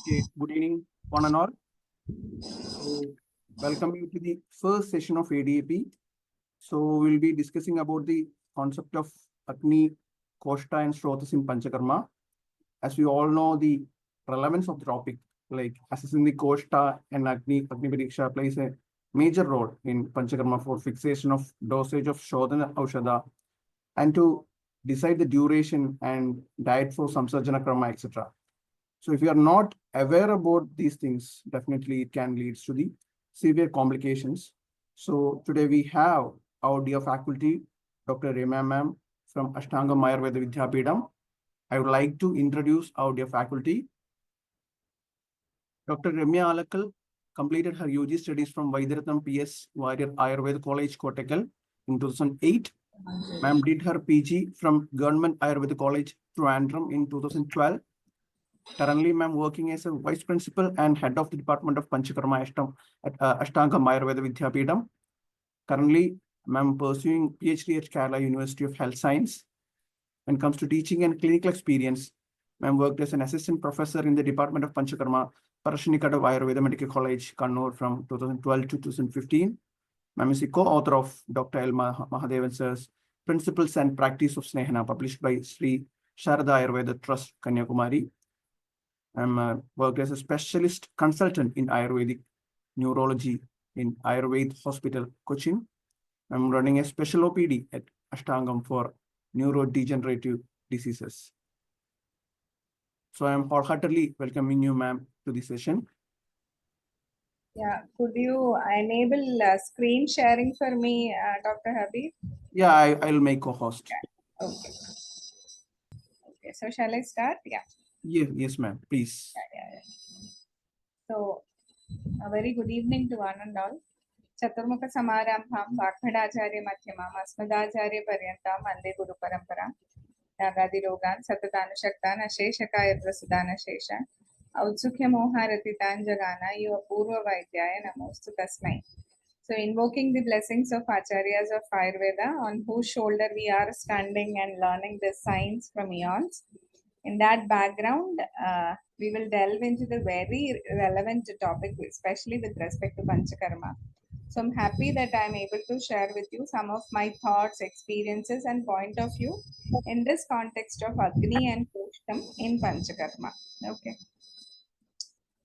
Okay, good evening, one and all. So, welcome you to the first session of ADAP. So, we'll be discussing about the concept of Agni, Koshta, and Shrotas in Panchakarma. As we all know, the relevance of the topic, like assessing the Koshta and Agni Pariksha plays a major role in Panchakarma for fixation of dosage of Shodhana Aushadha and to decide the duration and diet for Samsarjana Krama, etc. So if you are not aware about these things, definitely it can lead to the severe complications. So today we have our dear faculty, Dr. Rema ma'am from Ashtangam Ayurveda Vidyapeetham. I would like to introduce our dear faculty. Dr. Ramya Alakal completed her UG studies from Vaidyaratnam PS Warrior Ayurveda College, Kottakkal in 2008. Ma'am did her PG from Government Ayurveda College, Trivandrum in 2012. Currently, ma'am working as a vice principal and head of the department of Panchakarma at Ashtangam Ayurveda Vidyapeetham. Currently, ma'am pursuing PhD at Kerala University of Health Science. When it comes to teaching and clinical experience, ma'am worked as an assistant professor in the department of Panchakarma, Parashinikada Ayurveda Medical College, Kannur from 2012 to 2015. Ma'am is the co-author of Dr. L. Mahadevan Sir's Principles and Practice of Snehana, published by Sri Sharada Ayurveda Trust, Kanyakumari. I'm worked as a specialist consultant in Ayurvedic neurology in Ayurveda Hospital, Cochin. I'm running a special OPD at Ashtangam for neurodegenerative diseases. So I'm wholeheartedly welcoming you, ma'am, to this session. Yeah, could you enable screen sharing for me, Dr. Habib? Yeah, I'll make co-host. Yeah. Okay. Okay, so shall I start? Yeah. Yes, ma'am, please. Yeah. So, a very good evening to one and all. Chaturmukha Samarambham, Bhakmadacharya Madhyamam, Asmadacharya Paryantam, Ande Guru Paramparam, Nagadi Rogan, Satatana Shaktan, Asheshakaya Prasadana Shesha, Autsukya Moharatitan Jagana, Yu Apurva Vaidyaya, Namostu Tasmai. So, invoking the blessings of Acharyas of Ayurveda, on whose shoulder we are standing and learning the science from eons. In that background, we will delve into the very relevant topic, especially with respect to Panchakarma. So I'm happy that I'm able to share with you some of my thoughts, experiences, and point of view in this context of Agni and Koshtam in Panchakarma. Okay.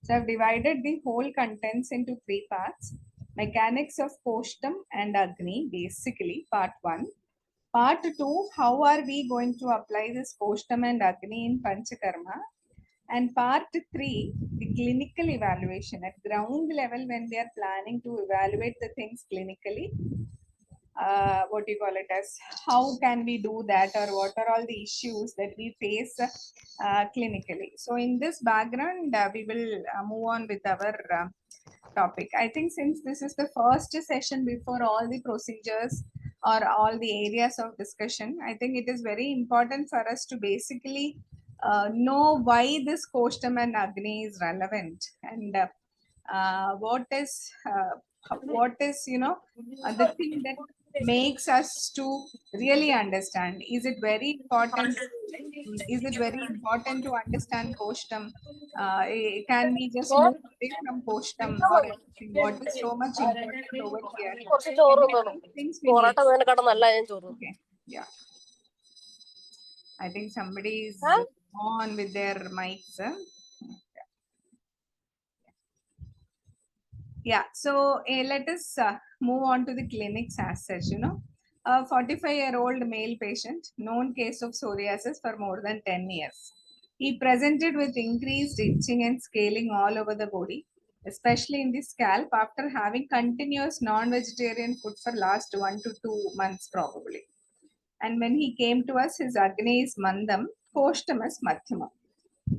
So I've divided the whole contents into three parts. Mechanics of Koshtam and Agni, basically part 1. Part 2, how are we going to apply this Koshtam and Agni in Panchakarma? And part 3, the clinical evaluation at ground level when we are planning to evaluate the things clinically. What do you call it as? How can we do that, or what are all the issues that we face clinically? So in this background, we will move on with our topic. I think since this is the first session before all the procedures or all the areas of discussion, I think it is very important for us to basically know why this Koshtam and Agni is relevant, and what is the thing that makes us to really understand. Is it very important? Is it very important to understand Koshtam? Can we just move away from Koshtam or anything? What is so much important over here? Things we need. Okay. Yeah. I think somebody is on with their mics. Yeah, so let us move on to the clinics as such. A 45-year-old male patient, known case of psoriasis for more than 10 years. He presented with increased itching and scaling all over the body, especially in the scalp, after having continuous non-vegetarian food for last 1 to 2 months probably. And when he came to us, his Agni is Mandam, Koshtam is Madhyamam.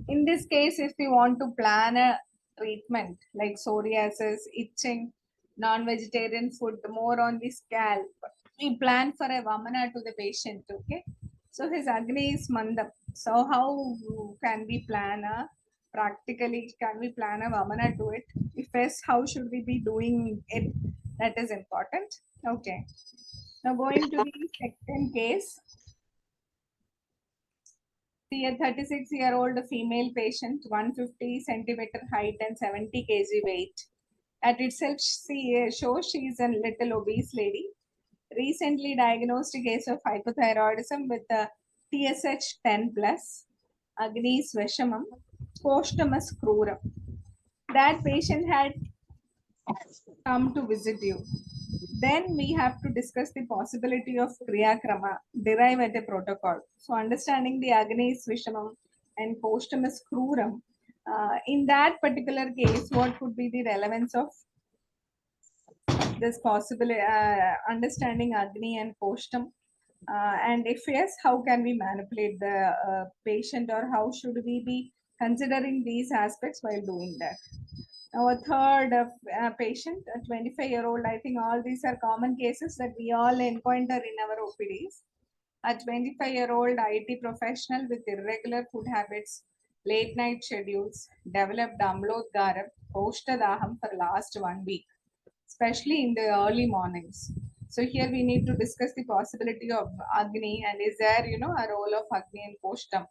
In this case, if we want to plan a treatment like psoriasis, itching, non-vegetarian food, more on the scalp, we plan for a Vamana to the patient, okay? So his Agni is Mandam. So how can we plan practically, can we plan a Vamana to it? If yes, how should we be doing it? That is important. Okay. Now going to the second case. a 36-year-old female patient, 150 centimeter height and 70 kg weight. At itself, shows she is a little obese lady. Recently diagnosed case of hypothyroidism with a TSH 10 plus, Agni Sveshamam, posthumous cruram. That patient had come to visit you. Then we have to discuss the possibility of Kriya Krama, derive at a protocol. So understanding the Agni Svishamam and posthumous Kruram, in that particular case, what could be the relevance of this possible understanding Agni and Posthum? And if yes, how can we manipulate the patient, or how should we be considering these aspects while doing that? Now, a third patient, a 25-year-old, I think all these are common cases that we all encounter in our OPDs. A 25-year-old IT professional with irregular food habits, late night schedules, developed Amlodgaram, Poshtadaham for last 1 week, especially in the early mornings. So here we need to discuss the possibility of Agni, and is there, a role of Agni and Poshtam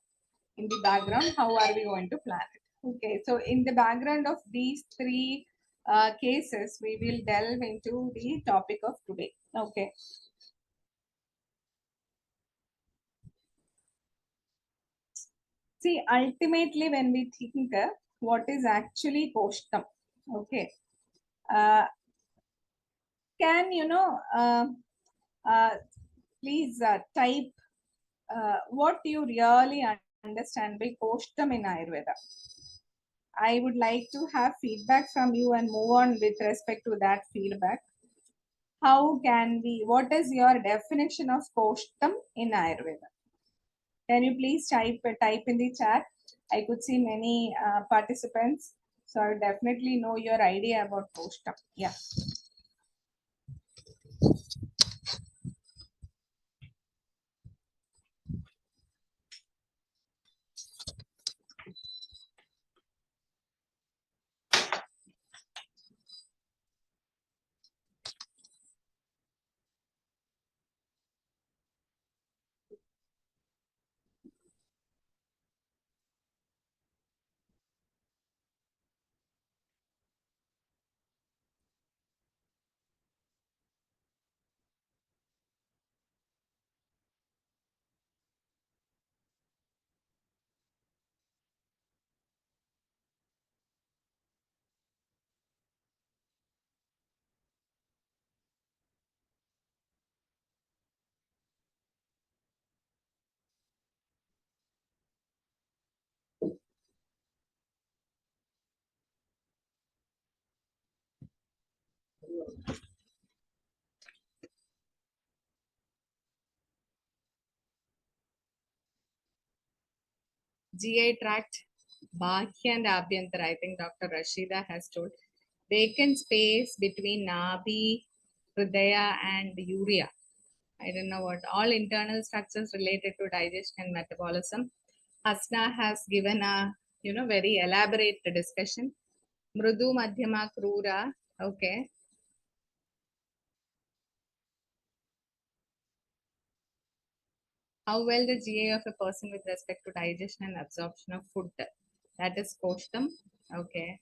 in the background? How are we going to plan it? Okay, so in the background of these three cases, we will delve into the topic of today. Okay. See, ultimately, when we think what is actually Poshtam, okay, can please type what you really understand by Poshtam in Ayurveda. I would like to have feedback from you and move on with respect to that feedback. How can we, what is your definition of Poshtam in Ayurveda? Can you please type in the chat? I could see many participants, so I would definitely know your idea about Poshtam. Yeah. GI tract, Bhakya and Abhyantara, I think Dr. Rashida has told. Vacant space between Nabi, Hridaya and Urea. I don't know what. All internal structures related to digestion and metabolism. Hasna has given a, very elaborate discussion. Mrudu, Madhyama, Krura. Okay. How well the GI of a person with respect to digestion and absorption of food. That is Poshtam. Okay.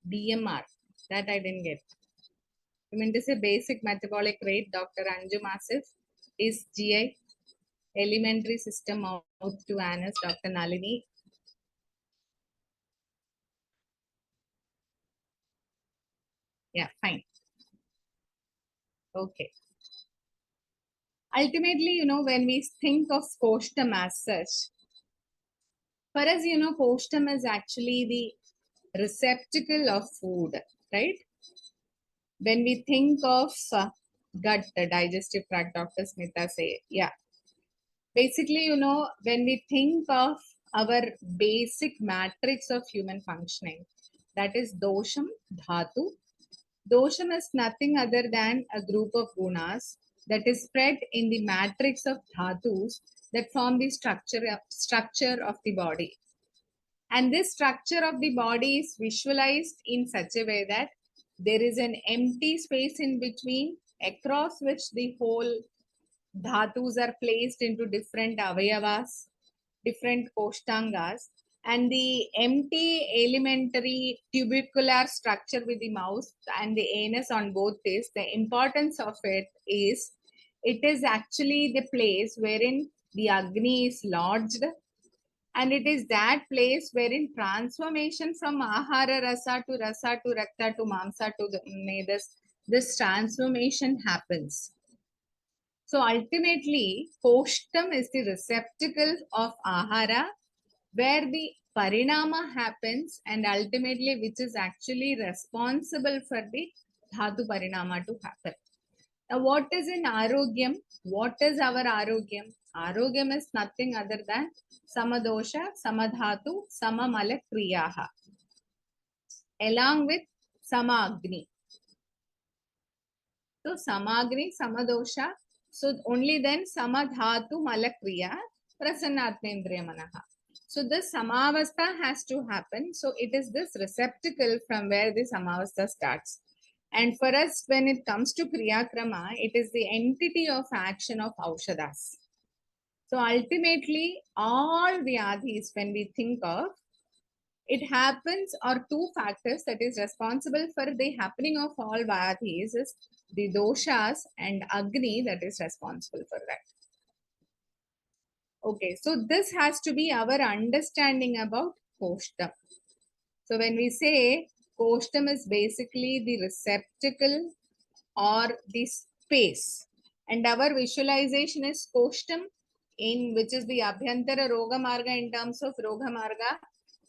DMR. That I didn't get. I mean, this is a basic metabolic rate. Dr. Anju Masif is GI. Elementary system mouth to anus. Dr. Nalini. Yeah, fine. Okay. Ultimately, when we think of Postam as such, for us, Postam is actually the receptacle of food, right? When we think of gut, the digestive tract, Dr. Smita say, yeah. Basically, when we think of our basic matrix of human functioning, that is dosham, dhatu. Dosham is nothing other than a group of gunas that is spread in the matrix of dhatus that form the structure of the body. And this structure of the body is visualized in such a way that there is an empty space in between, across which the whole dhatus are placed into different avayavas, different koshtangas, and the empty elementary tubercular structure with the mouth and the anus on both this, the importance of it is, it is actually the place wherein the Agni is lodged, and it is that place wherein transformation from ahara rasa to rakta to mamsa to the medas, this transformation happens. So ultimately, koshtam is the receptacle of ahara, where the parinama happens, and ultimately which is actually responsible for the dhatu parinama to happen. Now, what is in arogyam? What is our arogyam? Arogyam is nothing other than samadosha, samadhatu, samamala kriyaha, along with samagni. So samagni, samadosha, so only then samadhatu malakriya prasannatmendriya manaha. So this samavastha has to happen. So it is this receptacle from where the samavastha starts. And for us, when it comes to kriyakrama, it is the entity of action of aushadas. So ultimately, all vyadhis, when we think of, it happens, or two factors that is responsible for the happening of all vyadhis is the doshas and agni that is responsible for that. Okay, so this has to be our understanding about koshtam. So when we say koshtam is basically the receptacle or the space, and our visualization is koshtam, in which is the abhyantara roga marga in terms of roga marga,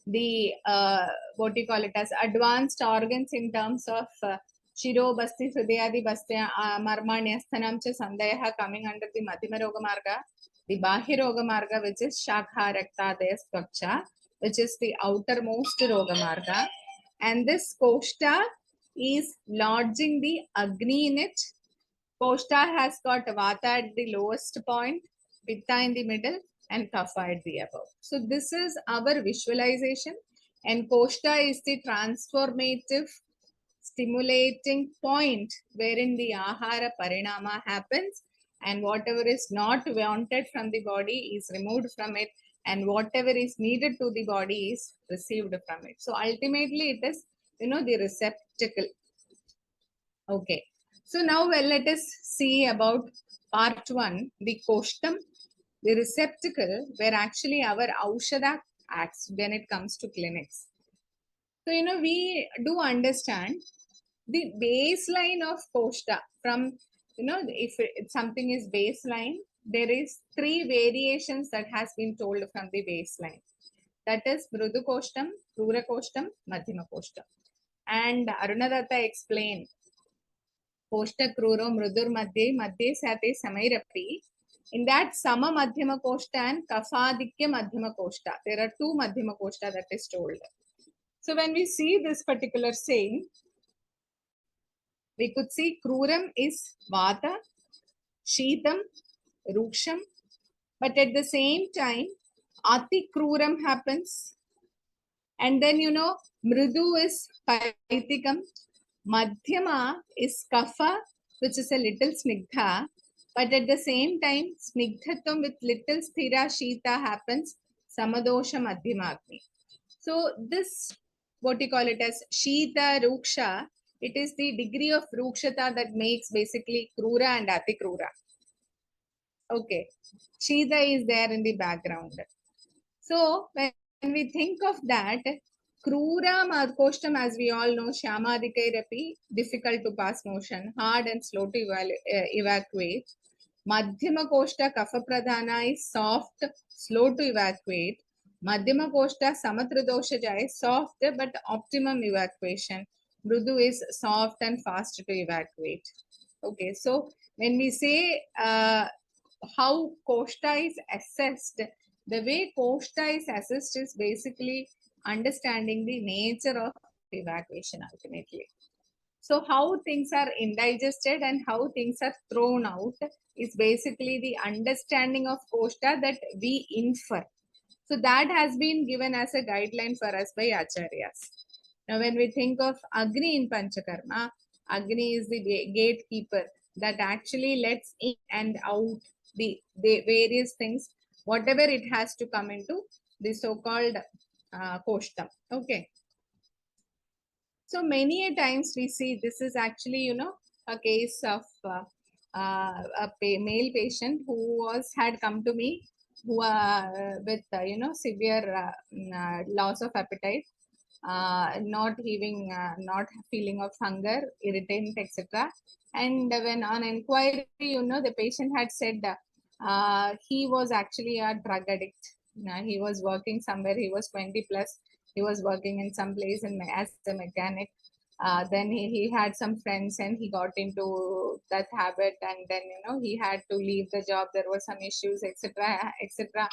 the what do you call it as advanced organs in terms of shiro basti hridayadi basti marmanyasthanam cha sandeha coming under the madhyama roga marga, the bahya roga marga, which is shakha raktadaya stvaksha, which is the outermost roga marga, and this koshta is lodging the agni in it. Koshta has got vata at the lowest point, pitta in the middle, and kapha at the above. So this is our visualization, and koshta is the transformative, stimulating point wherein the ahara parinama happens, and whatever is not wanted from the body is removed from it, and whatever is needed to the body is received from it. So ultimately it is, the receptacle. Okay. So now, well, let us see about part 1, the koshtam, the receptacle where actually our aushada acts when it comes to clinics. So, we do understand the baseline of koshta from, if something is baseline, there is 3 variations that has been told from the baseline. That is mrudu koshtam, krura koshtam, madhyama koshtam. And Arunadatta explained koshta kruro mrudur madhye sate samairapi. In that sama madhyama koshta and kafadikya madhyama koshta, there are 2 madhyama koshta that is told. So when we see this particular saying, we could see kruram is vata, sheetam, ruksham, but at the same time, ati kruram happens. And then, mrudu is paitikam, madhyama is kapha, which is a little snigdha, but at the same time, snigdhatam with little sthira shita happens, samadosha madhyamagni. So this, what you call it as shita, ruksha, it is the degree of rukshata that makes basically krura and ati krura. Okay, shita is there in the background. So when we think of that, krura koshtam, as we all know, shyamadikairapi, difficult to pass motion, hard and slow to evacuate. Madhyama koshta kapha pradhana is soft, slow to evacuate. Madhyama koshta samatradoshaja is soft but optimum evacuation. Mrudu is soft and fast to evacuate. Okay, so when we say how koshta is assessed, the way koshta is assessed is basically understanding the nature of evacuation ultimately. So how things are indigested and how things are thrown out is basically the understanding of koshta that we infer. So that has been given as a guideline for us by acharyas. Now, when we think of Agni in Panchakarma, Agni is the gatekeeper that actually lets in and out the various things, whatever it has to come into the so-called koshtam. Okay. So many a times we see this is actually, a case of male patient who had come to me who with, severe loss of appetite, not feeling of hunger, irritant, etc. And when on inquiry, the patient had said he was actually a drug addict. He was working somewhere, he was 20 plus, he was working in some place as a mechanic. Then he had some friends and he got into that habit, and then he had to leave the job, there were some issues, etc, etc.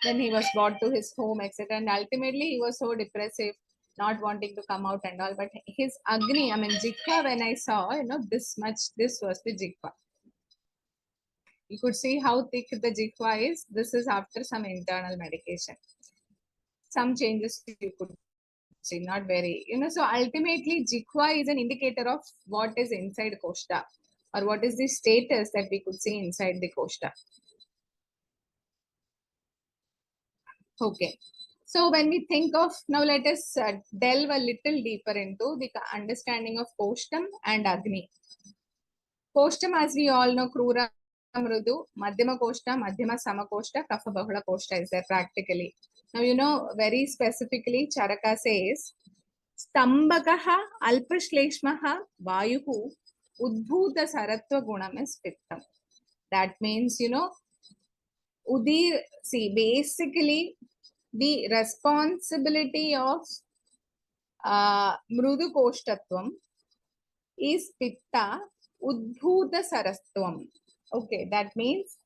Then he was brought to his home, etc, and ultimately he was so depressive, not wanting to come out and all. But his Agni, I mean Jikva, when I saw, this much, this was the Jikva. You could see how thick the Jikva is. This is after some internal medication. Some changes you could see, not very, so ultimately Jikva is an indicator of what is inside Koshta, or what is the status that we could see inside the Koshta. Okay. So when we think of, now let us delve a little deeper into the understanding of Koshtam and Agni. Koshtam, as we all know, Krura, Mrudu, Madhyama Koshta, Madhyama Samakoshta, Kapha Bahula Koshta is there practically. Now, very specifically, Charaka says, Stambakaha Alpashleshmaha Vayuhu Udbhuta Saratva Gunam is Pittam. That means, Udir, see, basically, the responsibility of Mrudu Koshtatvam is Pitta Udbhuta Sarastvam. Okay, that means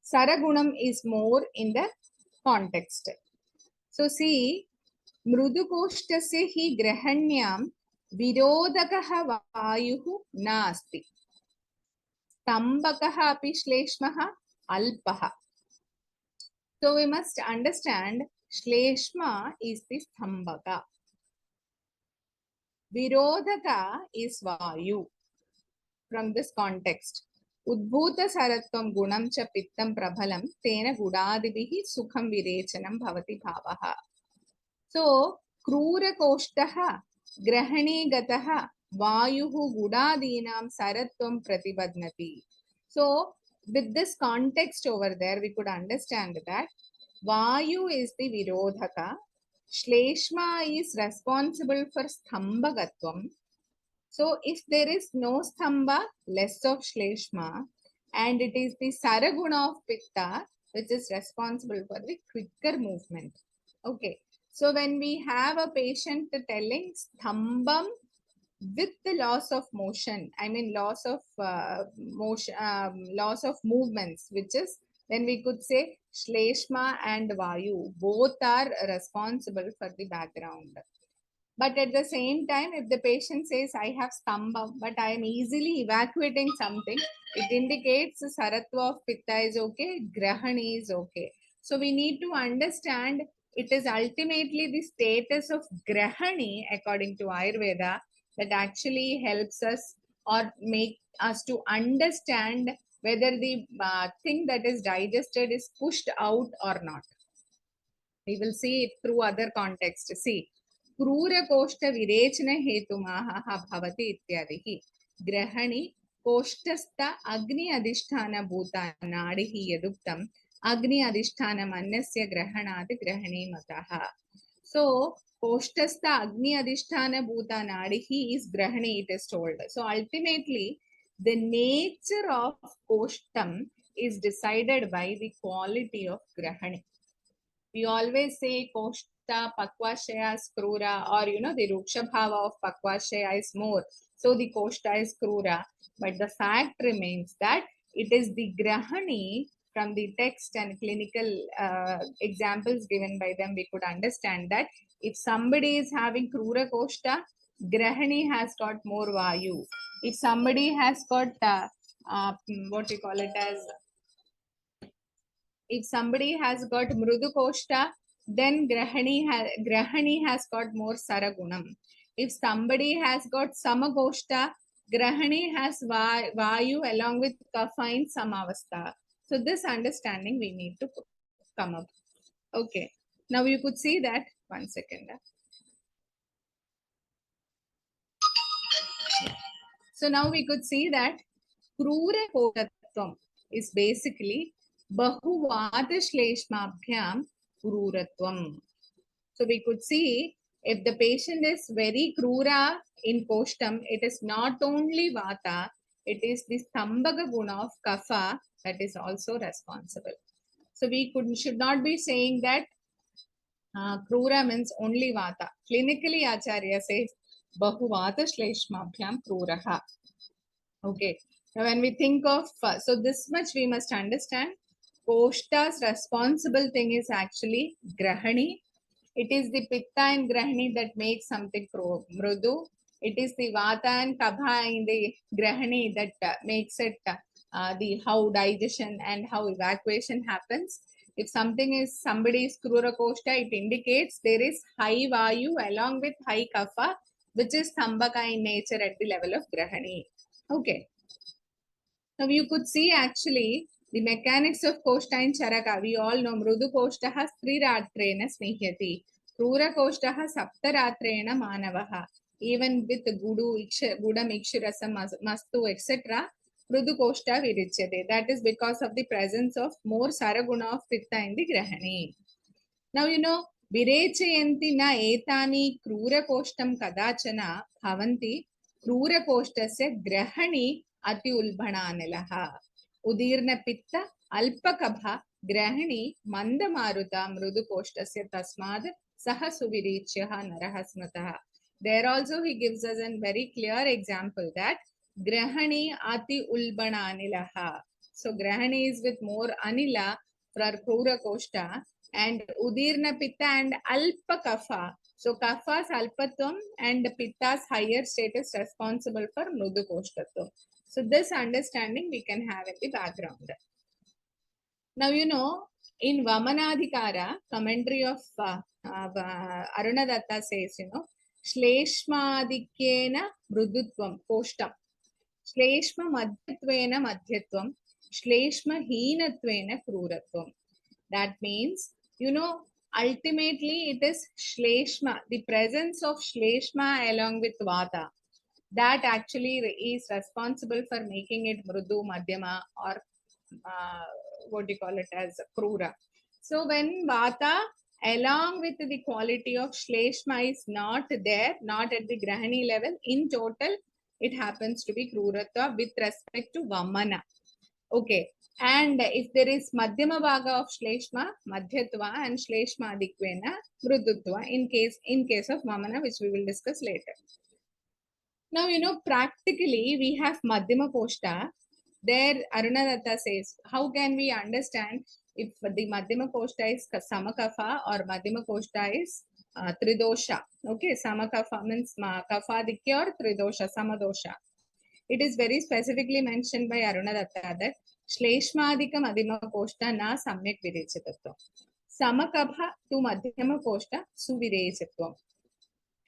Saragunam is more in the context. So see, Mrudu Koshtasya hi grahanyam virodakaha vayuhu nasti. Stambakaha api shleshmaha alpaha. So we must understand Shleshma is the Stambaka. Virodaka is Vayu. From this context, Udbhuta Saratvam Gunam cha Pittam Prabhalam Tena Gudadibihi Sukham Virechanam Bhavati Bhavaha. So, Krura Koshtaha Grahani Gataha Vayuhu Gudadinam Saratvam Pratibadnati. So, with this context over there, we could understand that Vayu is the Virodhaka, Shleshma is responsible for Sthambagatvam. So, if there is no Stamba, less of Shleshma, and it is the Saraguna of Pitta, which is responsible for the quicker movement. Okay. So, when we have a patient telling Stambam with the loss of motion, I mean loss of motion, loss of movements, which is, then we could say Shleshma and Vayu, both are responsible for the background. But at the same time, if the patient says, I have Stamba, but I am easily evacuating something, it indicates Saratva of Pitta is okay, Grahani is okay. So we need to understand it is ultimately the status of Grahani, according to Ayurveda, that actually helps us or make us to understand whether the thing that is digested is pushed out or not. We will see it through other contexts. See, Krura Koshta Virechana Hetumaha Bhavati Ityadihi. Grahani Koshtasta Agni Adhisthana Bhuta Nadihi Yaduktam Agni Adhisthana Mannasya Grahanati Grahani Mataha. So, Koshtasta Agni Adhisthana Bhuta Nadihi is Grahani, it is told. So, ultimately, the nature of Koshtam is decided by the quality of Grahani. We always say Koshta, Pakvashaya, Skrura, or the Ruksha Bhava of Pakvashaya is more. So the Koshta is Krura. But the fact remains that it is the Grahani from the text and clinical examples given by them. We could understand that if somebody is having Krura Koshta, Grahani has got more Vayu. If somebody has got what we call it as, if somebody has got Mrudu Koshta, then Grahani has got more Saragunam. If somebody has got Samakoshta, Grahani has Vayu along with Kapha in Samavastha. So this understanding we need to come up. Okay. Now you could see that, 1 second. So now we could see that Krura Kotatvam is basically Bahuvata Shleshmabhyam Kruratvam. So we could see if the patient is very Krura in Koshtam, it is not only Vata, it is the Stambhaga guna of Kapha that is also responsible. So we should not be saying that Krura means only Vata. Clinically, Acharya says Bahu Vata Shleshmabhyam Kruraha. Okay. Now, when we think of, so this much we must understand. Koshta's responsible thing is actually Grahani. It is the Pitta and Grahani that makes something Mrudu. It is the Vata and Kabha in the Grahani that makes it the how digestion and how evacuation happens. If somebody is Krura Koshta, it indicates there is high Vayu along with high Kapha, which is Stambhaka in nature at the level of Grahani. Okay. Now you could see actually the mechanics of Koshta and Charaka. We all know Mrudu Koshta has 3 ratrena snihyati. Krura Koshta has sapta ratrena manavaha. Even with Gudam, Ikshirasam, Mastu, etc. Mrudu Koshta virichyate. That is because of the presence of more Saraguna of Pitta in the Grahani. Now you know, Virechayanti na etani Krura Koshtam kadachana bhavanti Krura Koshtasya Grahani Ati Ulbhananilaha. Udirna Pitta Alpakabha Grahani Mandamaruta Mrudu Koshtasya Tasmad Saha Suvirichyaha Narahasmataha. There also he gives us a very clear example that Grahani Ati Ulbhananilaha. So Grahani is with more Anila for Krura Koshta and Udirna Pitta and Alpa Kapha. So Kapha's Alpatvam and Pitta's higher status responsible for Mrudu Koshtatvam. So this understanding we can have in the background. Now you know, in Vamanadhikara, commentary of Arunadatta says, you know, Shleshmadhikyena Mrudutvam Koshtam. Shleshma Madhyatvena Madhyatvam. Shleshma Heenatvena Kruratvam. That means, you know, ultimately it is Shleshma, the presence of Shleshma along with Vata. That actually is responsible for making it Mrudu, Madhyama or what do you call it as Krura. So when Vata along with the quality of Shleshma is not there, not at the Grahani level, in total it happens to be Kruratva with respect to Vamana. Okay. And if there is Madhyama Bhaga of Shleshma, Madhyatva and Shleshma Adikvena, Mrudutva in case of Vamana, which we will discuss later. Now, you know, practically we have Madhyama Koshta. There Arunadatta says, how can we understand if the Madhyama Koshta is Samakapha or Madhyama Koshta is Tridosha? Okay, Samakapha means Kapha Dikya or Tridosha, Samadosha. It is very specifically mentioned by Arunadatta that Shleshmadika Madhyama Koshta na samyak virechitvatvam. Samakabha to Madhyama Koshta suvirechitvam.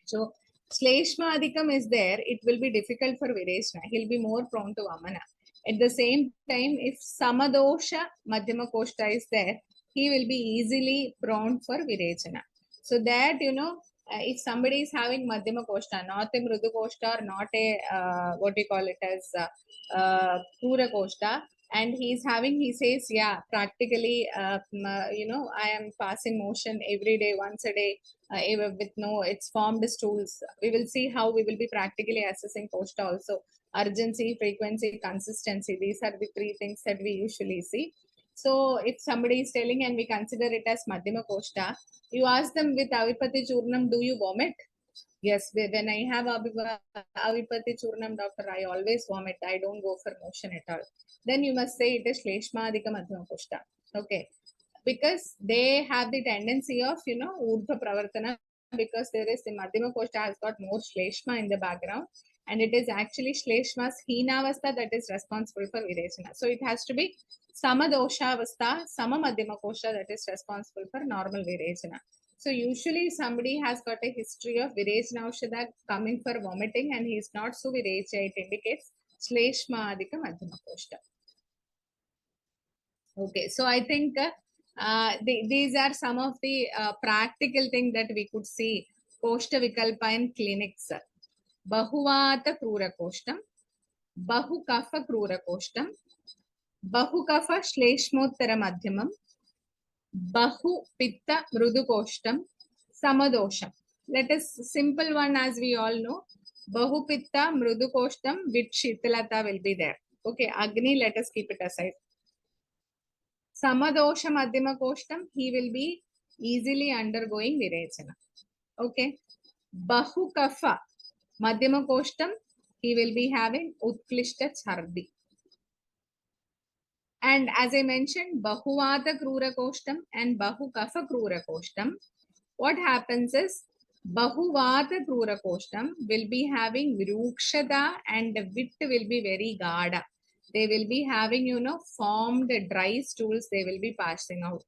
So Shleshmadikam is there, it will be difficult for Virechana. He'll be more prone to Vamana. At the same time, if Samadosha Madhyama Koshta is there, he will be easily prone for Virechana. So that, you know, if somebody is having Madhyama Koshta, not a Mrudu Koshta or not a, what do you call it as, Pura Koshta, and he says, yeah, practically, you know, I am passing motion every day, once a day, with no, it's formed stools. We will see how we will be practically assessing Koshta also. Urgency, frequency, consistency. These are the 3 things that we usually see. So if somebody is telling and we consider it as Madhyama Koshta, you ask them with Avipati Churnam, do you vomit? Yes, when I have Avipati Churnam, doctor, I always vomit. I don't go for motion at all. Then you must say it is Shleshmadika Madhyama Koshta. Okay. Because they have the tendency of, you know, Urdhva Pravartana, because there is the Madhyama Koshta has got more Shleshma in the background. And it is actually Shleshma's Heenavastha that is responsible for Virechana. So it has to be Samadosha Avastha, Sama Madhyama Koshta that is responsible for normal Virechana. So usually somebody has got a history of Virejna Aushadha coming for vomiting and he is not so Vireja, it indicates Shleshma Adhika Madhyama Koshta. Okay, so I think these are some of the practical things that we could see Koshta Vikalpa in clinics. Bahuvata Krura Koshtam, Bahu Kafa Krura Koshtam, Bahu Kafa Shleshmottara Madhyamam, Bahu Pitta Mrudu Koshtam, Samadosham. Let us simple one as we all know. Bahu Pitta Mrudu Koshtam with Shitalata will be there. Okay, Agni, let us keep it aside. Samadosha Madhyama Koshtam, he will be easily undergoing Virechana. Okay. Bahu Kafa Madhyama Koshtam, he will be having Utklishta Chardi. And as I mentioned, Bahuvata Krura Koshtam and Bahu Kafa Krura Koshtam, what happens is Bahuvata Krura Koshtam will be having Virukshada and the width will be very Gada. They will be having, formed dry stools, they will be passing out.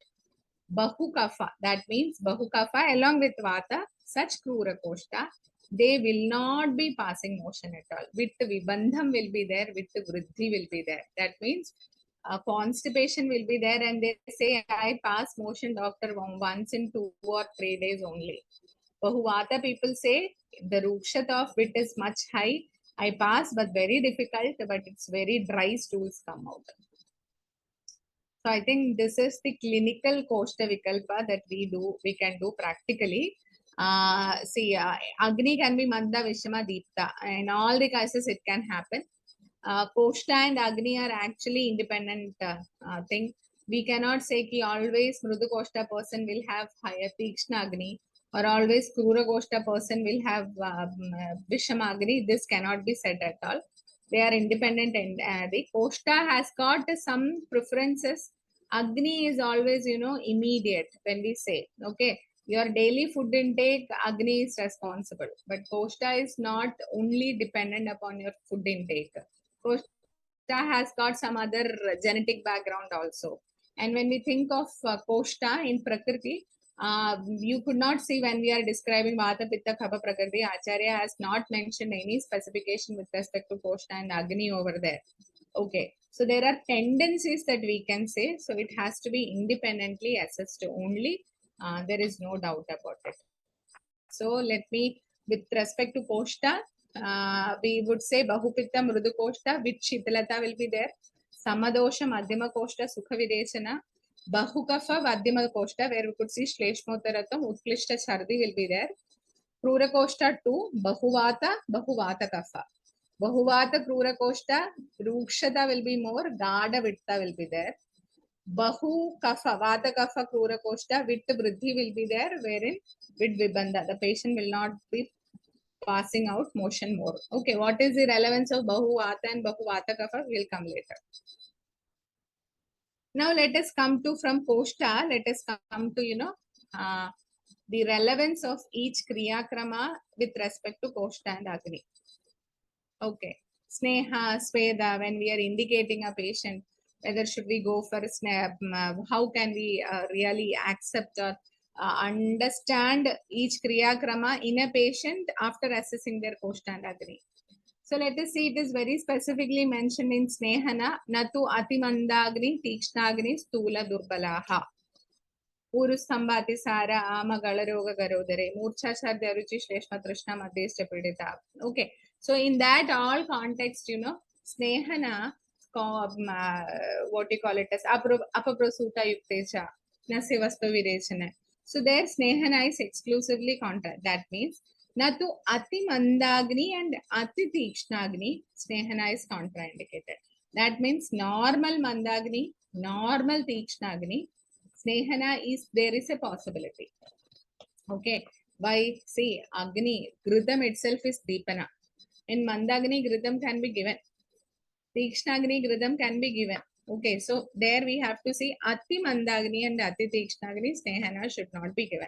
Bahu Kafa, that means Bahu Kafa along with Vata, such Krura Koshta, they will not be passing motion at all. With Vibandham will be there, with Vriddhi will be there. That means constipation will be there and they say, I pass motion doctor once in 2 or 3 days only. Bahuvata people say, the rukshat of wit is much high. I pass but very difficult, but it's very dry stools come out. So I think this is the clinical Koshta Vikalpa that we can do practically. Agni can be Manda, Vishama, Deepta. In all the cases, it can happen. Koshta and Agni are actually independent thing. We cannot say ki always Mrudu Koshta person will have higher Tikshna Agni or always Krura Koshta person will have Vishama Agni. This cannot be said at all. They are independent and the Koshta has got some preferences. Agni is always, immediate when we say, okay, your daily food intake, Agni is responsible. But Koshta is not only dependent upon your food intake. Koshta has got some other genetic background also. And when we think of Koshta in Prakriti, you could not see when we are describing Vata, Pitta, Kapha, Prakriti, Acharya has not mentioned any specification with respect to Koshta and Agni over there. Okay, so there are tendencies that we can say, so it has to be independently assessed only. There is no doubt about it. So let me, with respect to Koshta, we would say Bahupitta Mrudu Koshta, with Shitalata will be there. Samadosha Madhyama Koshta Sukha Videchana. Bahukafa Vadhyama Koshta, where we could see Shleshmotaratam, Utklishta Chardi will be there. Krura Koshta 2, Bahuvata Kafa. Bahuvata Krura Koshta, Rukshata will be more, Gada Vitta will be there. Bahu Kafa, Vata Kafa Krura Koshta, with Vriddhi will be there, wherein with Vibandha, the patient will not be passing out motion more. Okay, what is the relevance of Bahu Vata and Bahu Vata Kafa? We'll come later. Now let us come to, from Koshta, let us come to, the relevance of each Kriya Krama with respect to Koshta and Agni. Okay, Sneha, Sweda, when we are indicating a patient, whether should we go for a snap, how can we really accept or understand each Kriya Krama in a patient after assessing their Koshta and Agni. So let us see, it is very specifically mentioned in Snehana, Natu Atimandagni, Tikšnagni, Stula Durbalaha. Urustambati Sara, Ama Galaroga Garodere, Murcha Sardaruchi, Shleshma Trishna Madhesta Pidita. Okay, so in that all context, Snehana, what you call it as Apaprasuta Yuktecha, Nasivastu Virechana. So there Snehana is exclusively contra. That means Natu Ati Mandagni and Ati Tikshnagni, Snehana is contraindicated. That means normal Mandagni, normal Tikshnagni, Snehana is, there is a possibility. Okay, by see Agni, Gridam itself is Deepana. In Mandagni, Gridam can be given. Tikshnagni, Gridam can be given. Okay, so there we have to see Ati Mandagni and Ati Tikshnagni, Snehana should not be given.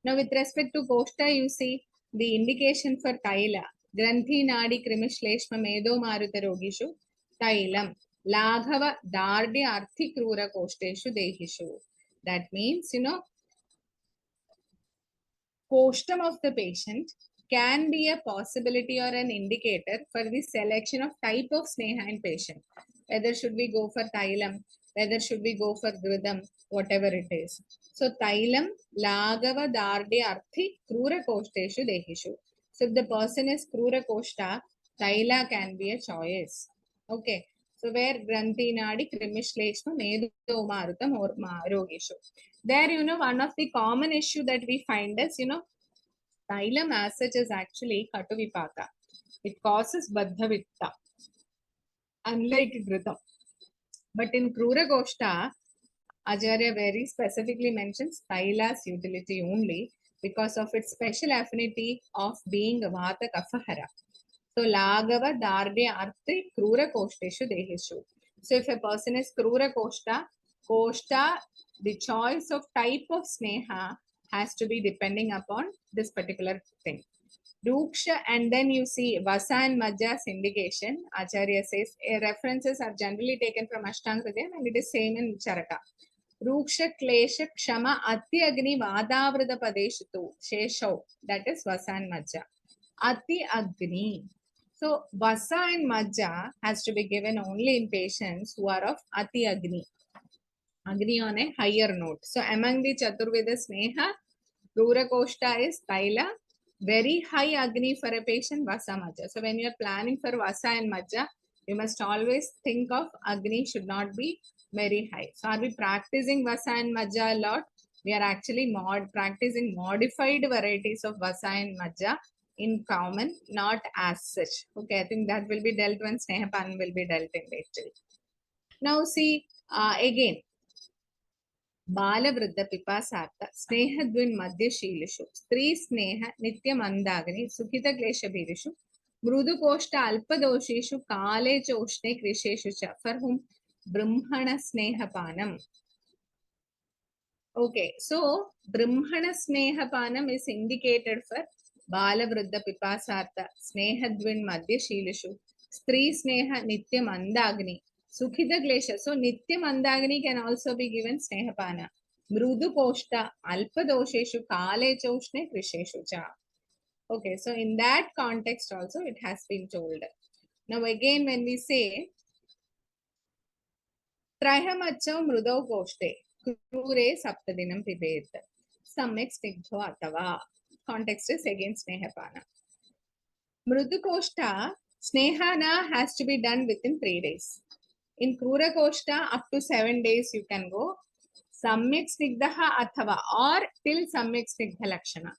Now with respect to Koshta, you see the indication for Taila. Granthi Nadi Krimishleshma Medo Maruta Rogishu, Tailam. Laghava Dardi Arthi Krura Koshteshu Dehishu. That means, Koshtam of the patient can be a possibility or an indicator for the selection of type of sneha in patient. Whether should we go for Thailam, whether should we go for Dhrudam, whatever it is. So Thailam, Lagava, Dardi, Arthi, Krura Koshteshu, Dehishu. So if the person is Krura Koshta, Thaila can be a choice. Okay. So where Granthi Nadi, Krimishleshma, Medu Marutam or Rogishu. There, one of the common issue that we find is, Thailam as such is actually Katuvipaka. It causes Baddhavitta, unlike Ghritam. But in Krura Goshta, Acharya very specifically mentions Thaila's utility only because of its special affinity of being Vata Kafahara. So Lagava, Darde, Arthi, Krura Koshteshu, Dehishu. So if a person is Krura Koshta, the choice of type of sneha has to be depending upon this particular thing. Ruksha, and then you see Vasa and Majja's indication. Acharya says references are generally taken from Ashtanga Hridayam and it is same in Charaka. Ruksha, Klesha, Kshama, Ati Agni, Vadavrada Padeshitu, Shesho, that is Vasa and Majja. Ati Agni. So Vasa and Majja has to be given only in patients who are of Ati Agni. Agni on a higher note. So among the Chaturveda Sneha, Krura Koshta is Taila. Very high Agni for a patient, Vasa Majja. So when you are planning for Vasa and Majja, you must always think of Agni should not be very high. So are we practicing Vasa and Majja a lot? We are actually practicing modified varieties of Vasa and Majja in common, not as such. Okay, I think that will be dealt when Snehapan will be dealt in later. Now see, again, बालवृद्ध पिपासार्थ स्नेहद्विन् मध्यशीलषु स्त्री स्नेह नित्य मंदाग्नि सुखित क्लेशभीरिषु मृदुकोष्ठ अल्पदोषेषु काले च उष्णे कृशेषु च for whom ब्रह्मण स्नेहपानम. Okay, so brahmana snehapanam is indicated for balavruddha pipasartha snehadvin madhya shilishu stri sneha nitya mandagni sukhita klesha. So nitya mandagni can also be given snehapana. Mrudu koshta alpa dosheshu kale chaushne krisheshu cha. Okay, so in that context also it has been told. Now again when we say Trahamacho mrudau koshte Krure saptadinam pibet Samek snigdho atava. Context is again snehapana. Mrudukoshta, snehana has to be done within 3 days. In Krura Koshta, up to 7 days you can go. Samyak snigdha athava or till Samyak snigdha lakshana.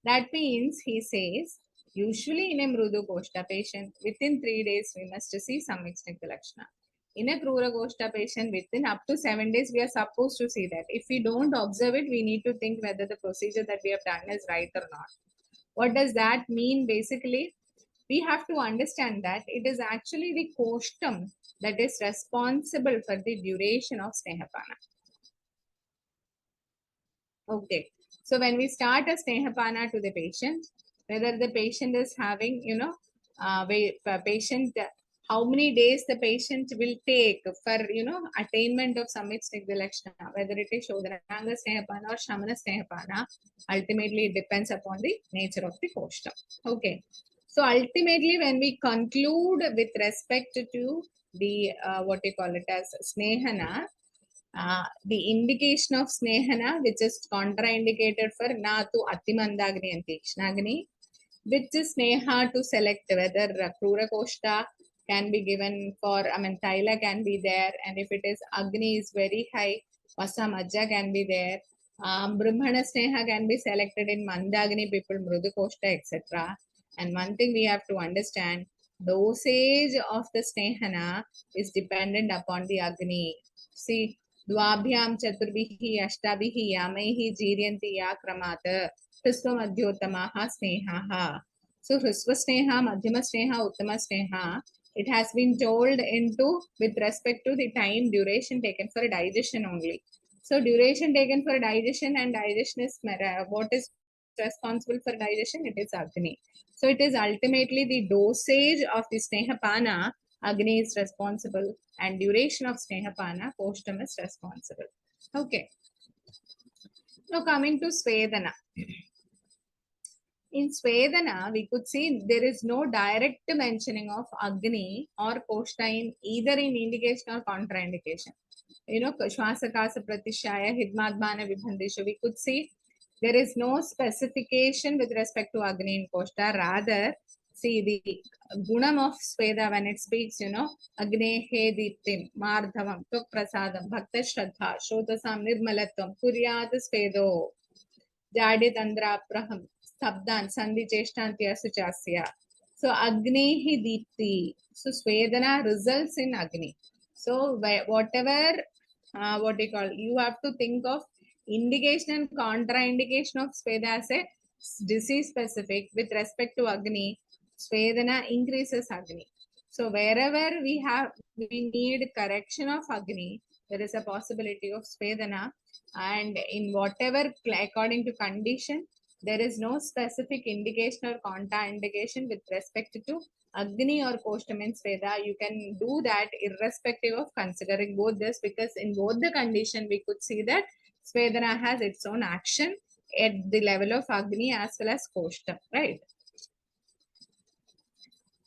That means he says, usually in a Mrudu Koshta patient, within 3 days we must see Samyak snigdha lakshana. In a Krura Koshta patient, within up to 7 days, we are supposed to see that. If we don't observe it, we need to think whether the procedure that we have done is right or not. What does that mean? Basically, we have to understand that it is actually the koshtam that is responsible for the duration of snehapana. Okay, so when we start a snehapana to the patient, whether the patient is having, patient, how many days the patient will take for, attainment of Samyak Snigdha Lakshana, whether it is Shodhananga Snehapana or Shamana Snehapana, ultimately it depends upon the nature of the koshtam. Okay. So ultimately, when we conclude with respect to the, what you call it as snehana, the indication of snehana, which is contraindicated for natu atimandagni and tikshnagni, which is sneha to select whether krura koshta can be given for, Thaila can be there, and if it is Agni is very high, Vasa Majja can be there. Brahmana Sneha can be selected in Mandagni people, Mrudu Koshta, etc. And one thing we have to understand, dosage of the Snehana is dependent upon the Agni. See, Dvabhyam Chaturbihi Ashtabihi Yamehi Jiryanti Ya Kramata Hrisva Madhyotamaha Snehaha. So Hrisva Sneha, Madhyama Sneha, Uttama Sneha, it has been told into with respect to the time duration taken for digestion only. So duration taken for digestion, and digestion is what is responsible for digestion? It is Agni. So it is ultimately the dosage of the Snehapana, Agni is responsible, and duration of Snehapana, Koshtam is responsible. Okay. Now coming to Svedana. In Svedana, we could see there is no direct mentioning of Agni or Koshta in either in indication or contraindication. You know, Shwasakasa Pratishaya, Hidmadmana Vibhandisha, we could see there is no specification with respect to Agni in Koshta. Rather, see the gunam of Sveda when it speaks, you know, Agnehe Diptim, Mardhavam, Tuk Prasadam, Bhakta Shraddha, Shotasam Nirmalatvam, Kuryat Svedo, Jadit Andrapraham, Stabdan, Sandhi Cheshtantiya Suchasya. So Agnehi Dipti. So Svedana results in Agni. So whatever, what do you call, you have to think of indication and contraindication of Sveda as a disease specific with respect to Agni. Svedana increases Agni. So wherever we need correction of Agni, there is a possibility of Svedana, and in whatever according to condition, there is no specific indication or contraindication with respect to Agni or Koshtam in Sveda. You can do that irrespective of considering both this, because in both the condition we could see that Svedana has its own action at the level of Agni as well as Koshtam, right?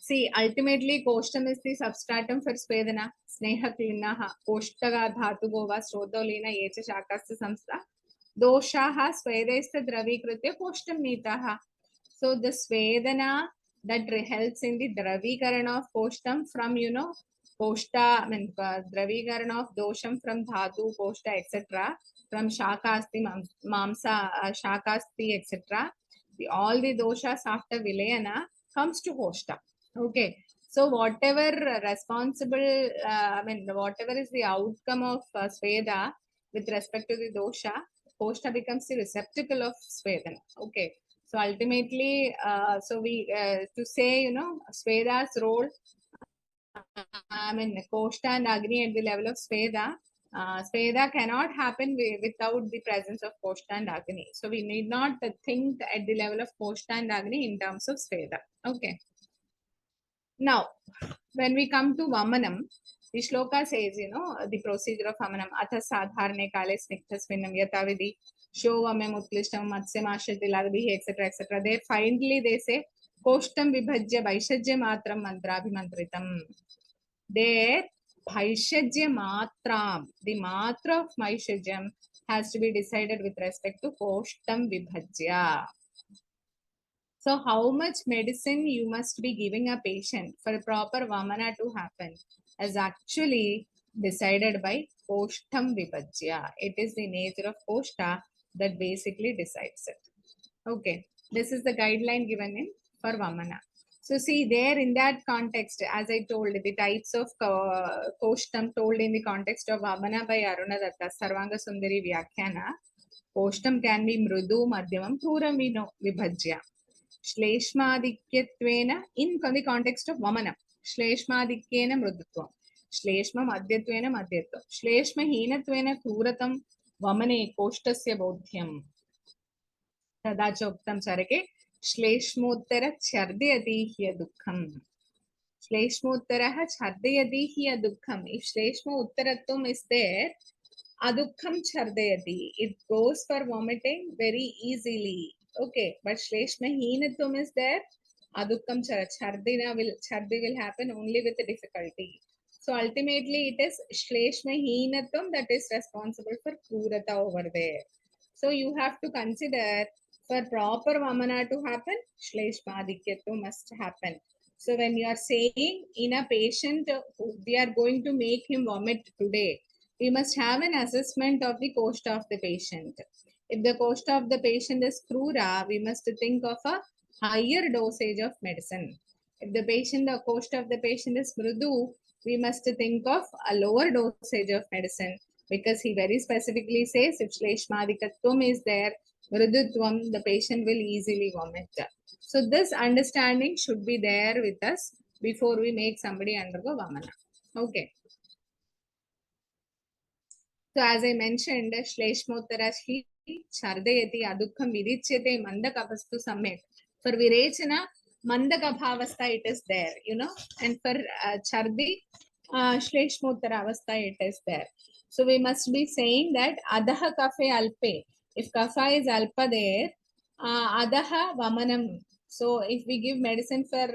See, ultimately, Koshtam is the substratum for Svedana. Sneha Klinaha, Koshtaga Dhatugova, Srodolina, Yecha Shakasta Samsta, Doshaha, Svedesta Dravikritya, Koshtam Nitaha. So, the Svedana that helps in the Dravikarana of Koshtam from, you know, Koshta, I mean, Dravikarana of Dosham from Dhatu, Koshta, etc., from Shakasti, Mamsa, Shakasti, etc., all the doshas after Vilayana comes to Koshta. Okay, so whatever responsible, I mean, whatever is the outcome of Sveda with respect to the dosha, Koshta becomes the receptacle of Svedana. Okay, so ultimately, so we, to say, you know, Sveda's role, I mean, Koshta and Agni at the level of Sveda, Sveda cannot happen without the presence of Koshta and Agni. So we need not think at the level of Koshta and Agni in terms of Sveda. Okay. Now, when we come to Vamanam, the shloka says, you know, the procedure of Vamanam, Atha Sadharne Kale Snikhasvinam Yatavidi, Shovamem Utlishtam Matsyamashati Lagdihi, etc., etc. They finally they say, Koshtam Vibhajya Vaishajya Matram Mantrabhimantritam. There, Vaishajya Matram, the Matra of Vaishajyam has to be decided with respect to Koshtam Vibhajya. So how much medicine you must be giving a patient for proper Vamana to happen is actually decided by Koshtam Vibhajya. It is the nature of Koshta that basically decides it. Okay, this is the guideline given in for Vamana. So see there in that context, as I told, the types of Koshtam told in the context of Vamana by Aruna Datta, Sarvanga Sundari Vyakhyana, Koshtam can be Mrudu, Madhyamam, Kruram Vibhajya. Shleshmadikyatvena in the context of Vamana. Shleshmadikyena Mrudutvam. Shleshma Madhyatvena Madhyatvam. Shleshma Hinatvena Kruratam Vamane Koshtasya Bodhyam. Tada Choktam Sarake. Shleshmottara Chardayati Hya Dukkham. Shleshmottara Chardayati Hya Dukkham. If Shleshma Uttaratum is there, Adukham Chardayati. It goes for vomiting very easily. Okay, but Shleshma Heenatum is there. Adukkam Chardi will happen only with difficulty. So ultimately it is Shleshma Heenatum that is responsible for Krurata over there. So you have to consider for proper Vamana to happen, Shleshmadikyatum must happen. So when you are saying in a patient, we are going to make him vomit today, we must have an assessment of the Koshta of the patient. If the Koshta of the patient is Krura, we must think of a higher dosage of medicine. If the Koshta of the patient is Mrudu, we must think of a lower dosage of medicine, because he very specifically says if Shleshmadikatvam is there, Mrudutvam, the patient will easily vomit. So this understanding should be there with us before we make somebody undergo Vamana. Okay. So as I mentioned, Shleshmottara Shri Chardayati Adukham Vidichyate Mandakapastu Sammet. For Virechana, Mandakabhavastha it is there, you know, and for Chardi, Shleshmottara Avastha it is there. So we must be saying that Adaha Kafe Alpe. If Kapha is Alpa there, Adaha Vamanam. So if we give medicine for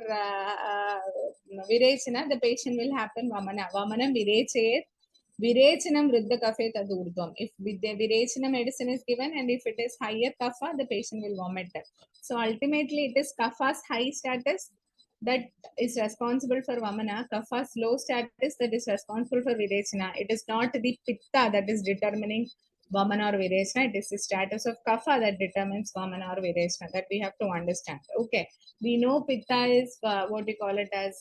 Virechana, the patient will happen Vamana. Vamanam Virechet. Virechanam Vruddha Kaphe Tadurdvam. If the Virechana medicine is given and if it is higher kapha, the patient will vomit. So ultimately it is kapha's high status that is responsible for Vamana, kapha's low status that is responsible for Virechana. It is not the Pitta that is determining Vamana or Virechana. It is the status of kapha that determines Vamana or Virechana. That we have to understand. Okay. We know Pitta is what we call it as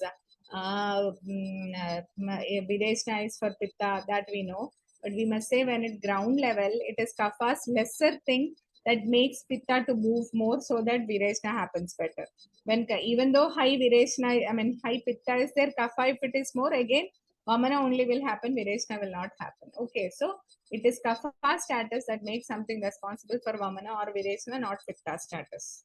Virechana is for Pitta, that we know. But we must say when at ground level, it is kapha's lesser thing that makes Pitta to move more so that Virechana happens better. When even though high Virechana, I mean high Pitta is there, kapha if it is more, again Vamana only will happen, Virechana will not happen. Okay, so it is kapha status that makes something responsible for Vamana or Virechana, not Pitta status.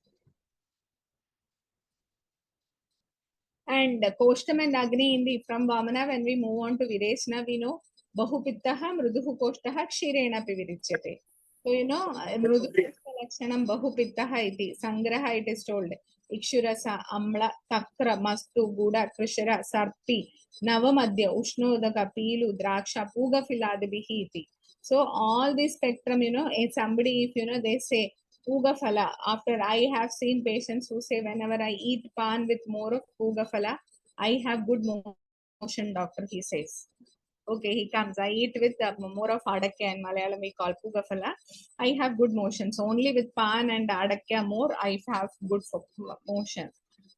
And Koshtam and Agni in the from Vamana, when we move on to Virechana, we know Bahupittaha, Mruduhu Koshtaha, Kshirena Pivirichate. So you know, Mruduhu Lakshanam Bahupittaha iti, Sangraha it is told. Ikshurasa, Amla, Takra, Mastu, Guda, Krishara, Sarpi, Navamadya, Ushnodaka, Pilu, Draksha, Puga Filadibihi iti. So all this spectrum, you know, somebody, if you know, they say Puga Phala. After I have seen patients who say, whenever I eat pan with more of Puga Phala, I have good motion, doctor, he says. Okay, he comes. I eat with more of Adakya, in Malayalam we call Puga Phala. I have good motions. Only with pan and Adakya more, I have good motion.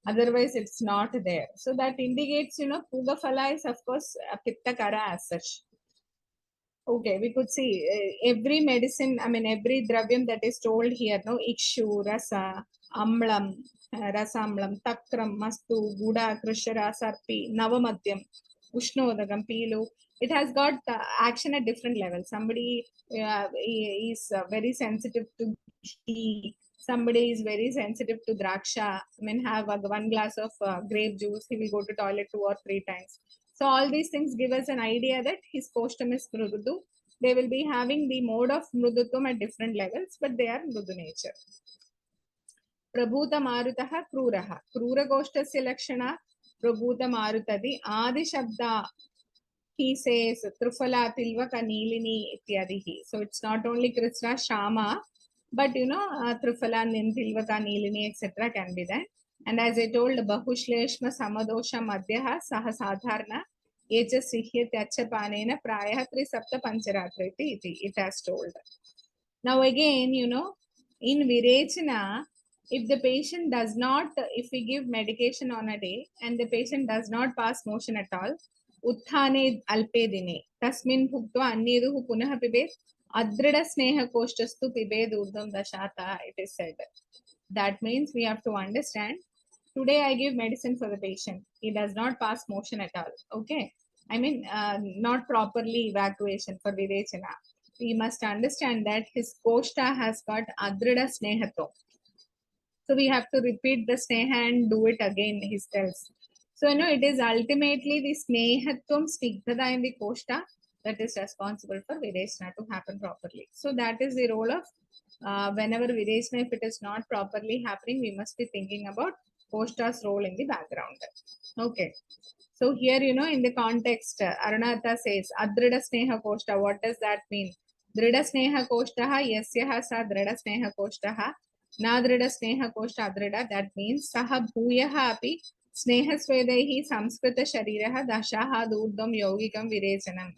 Otherwise, it's not there. So that indicates, you know, Puga Phala is, of course, a Pitta Kara as such. Okay, we could see every medicine, I mean, every dravyam that is told here, no, Ikshu, Rasa, Amlam, Rasamlam, Takram, Mastu, Guda, Krishara, Sarpi, Navamadyam, Ushnodagam, Pilu. It has got action at different levels. Somebody is very sensitive to ghee. Somebody is very sensitive to draksha. I mean, have one glass of grape juice, he will go to toilet 2 or 3 times. So all these things give us an idea that his koshtam is mrudu. They will be having the mode of mrudutvam at different levels, but they are mrudu nature. Prabhuta marutaha kruraha. Krura goshtasya lakshana prabhuta marutadi adi shabda. He says Trufala Tilvaka Nilini ityadihi. So it's not only Krishna Shama, but you know, Trufala Tilvaka Nilini, etc. can be there. And as I told, Bahushleshma Samadosha Madhyaha Saha Sadharna Eja Sihya Tyachapanena Prayaha Tri Sapta Pancharatriti iti. It has told. Now again, you know, in Virechana, if the patient does not, if we give medication on a day and the patient does not pass motion at all, Utthane Alpe Dine, Tasmin Bhuktva Anniruhu Punaha Pibet, Adrida Sneha Koshtastu Pibed Urdam Dashata, it is said. That means we have to understand. Today I give medicine for the patient. He does not pass motion at all. Okay. I mean, not properly evacuation for Virechana. We must understand that his koshta has got adrida snehato. So we have to repeat the sneha and do it again, he tells. So, you know, it is ultimately the snehatvam snigdhata in the koshta that is responsible for Virechana to happen properly. So that is the role of whenever Virechana, if it is not properly happening, we must be thinking about koshta's role in the background. Okay. So here, you know, in the context, Arunata says, Adrida Sneha Koshta. What does that mean? Drida Sneha Koshtaha, Yasyaha Sa Drida Sneha Koshtaha, Na Drida Sneha Koshta Adrida. That means Saha Bhuyaha Api Sneha Svedehi Samskrita Shariraha Dashaha Durdam Yogikam Virechanam.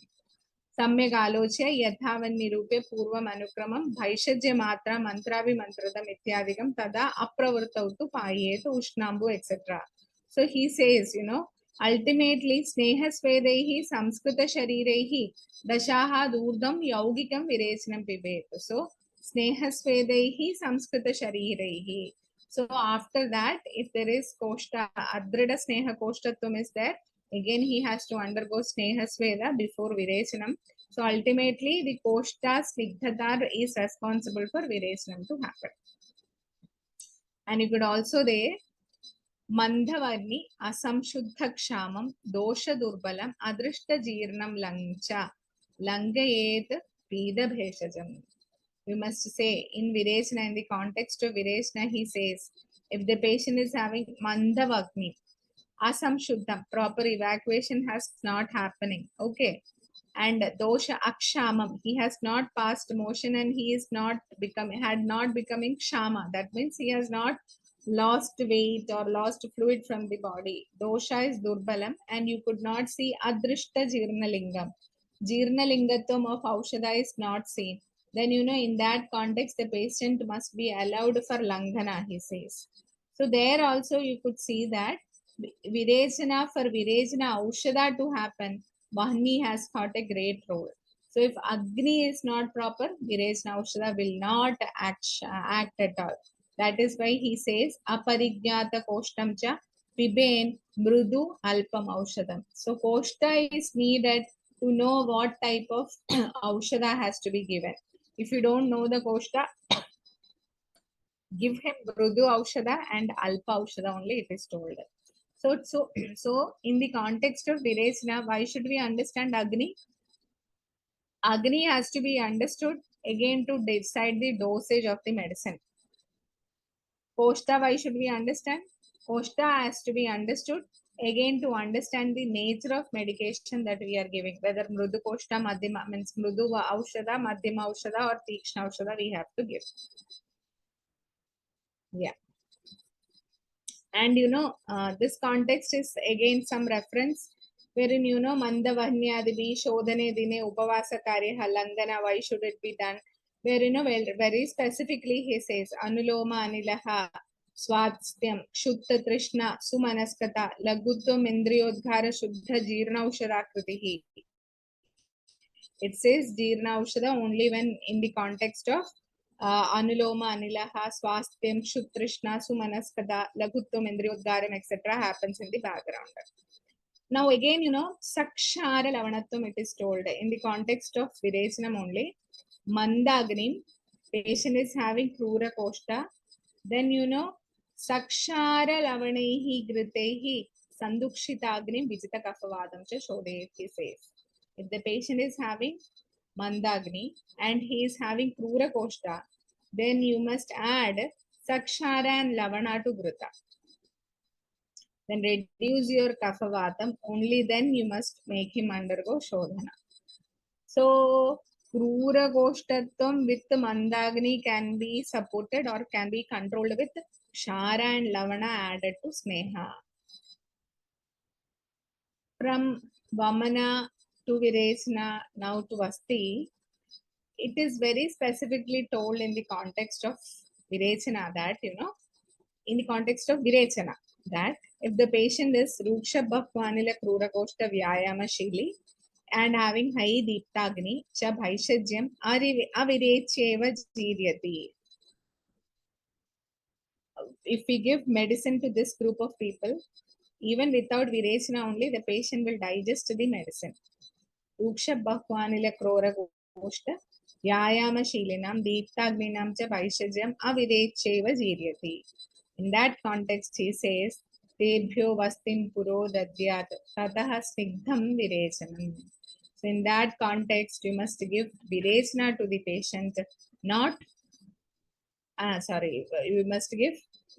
Samyag Alochya Yathavan Nirupe Purvam Anukramam Bhaishajya Matra Mantravimantratam Ityadikam Tada Apravartautu Payetu Ushnambu, etc. So he says, you know, ultimately Sneha Svedehi Samskrita Sharirehi Dashaha Durdam Yogikam Virechanam Pibet. So Sneha Svedehi Samskrita Sharirehi. So after that, if there is Koshta, Adrida Sneha Koshtatvam is there, again he has to undergo Sneha Sveda before Virechanam. So ultimately the Koshta Snigdhatar is responsible for Virechanam to happen. And you could also there Mandhavarni Asamshuddha Kshamam Dosha Durbalam Adrishta Jirnam Langcha Langayet Pida Bheshajam. we must say in Virechana, in the context of Virechana, he says, if the patient is having Mandavagni, Asam Shuddham, proper evacuation has not happening. Okay. And dosha akshamam, he has not passed motion and he is not becoming kshama. That means he has not lost weight or lost fluid from the body. Dosha is durbalam and you could not see adrishta jirnalingam. Jirnalingatam of aushadha is not seen. Then in that context the patient must be allowed for langhana, he says. So there also you could see that Virechana, for Virechana aushadha to happen, Vahni has got a great role. So if Agni is not proper, Virechana aushadha will not act at all. That is why he says aparijnata koshtam cha piben mrudu alpam aushadam. So koshta is needed to know what type of aushadha has to be given. If you don't know the koshta, give him mrudu aushadha and alpa aushadha only, it is told. So in the context of Virechana, why should we understand Agni? Agni has to be understood again to decide the dosage of the medicine. Koshta, why should we understand? Koshta has to be understood again to understand the nature of medication that we are giving, whether Mrudu Koshta, Madhyama, means Mrudu Aushadha, Madhyama Aushadha or Tikshna Aushadha we have to give. Yeah. And this context is again some reference wherein Manda Vahnyadibi, Shodhane Dine, Upavasa Karya, Langana, why should it be done? Where very specifically he says Anuloma Anilaha, Swastyam, Shutta Trishna, Sumanaskata, Laguttam Indriyodhara Shuddha Jirna Ushadakritihi. It says Jirna Ushada only when in the context of Anuloma Anilaha, Swastyam, Shutrishna, Sumanaskada, Laguttam Indriyodharam, etc. happens in the background. Now again, Sakshara Lavanatvam it is told in the context of Virechanam only. Mandagnim, patient is having Krura Koshta. Then Sakshara Lavanehi Gritehi Sandukshitagnim Vijita Kafavadam Cha Shodev, he says. If the patient is having Mandagni and he is having Krura Koshta, then you must add Sakshara and Lavana to Gruta. Then reduce your Kafavatam, only then you must make him undergo Shodhana. So, Krura Koshtatvam with Mandagni can be supported or can be controlled with Kshara and Lavana added to Sneha. From Vamana to Virechana, now to Vasti, it is very specifically told in the context of Virechana that, in the context of Virechana, that if the patient is Ruksha Bhakvanila Krura Koshta Vyayama Shili and having high Deeptagni, Cha Bhaishajyam Avirecheva Jiryati. If we give medicine to this group of people, even without Virechana only, the patient will digest the medicine. Ruksha Bhakvanila Krura Koshta Vyayama Shilinam Deeptagninam Cha Bhaishajyam Avirecheva Jiryati. In that context, he says, Tebhyo Vastin Puro Dadyat Tataha Snigdham Virechanam. So in that context, you must give Virechana to the patient, not, you must give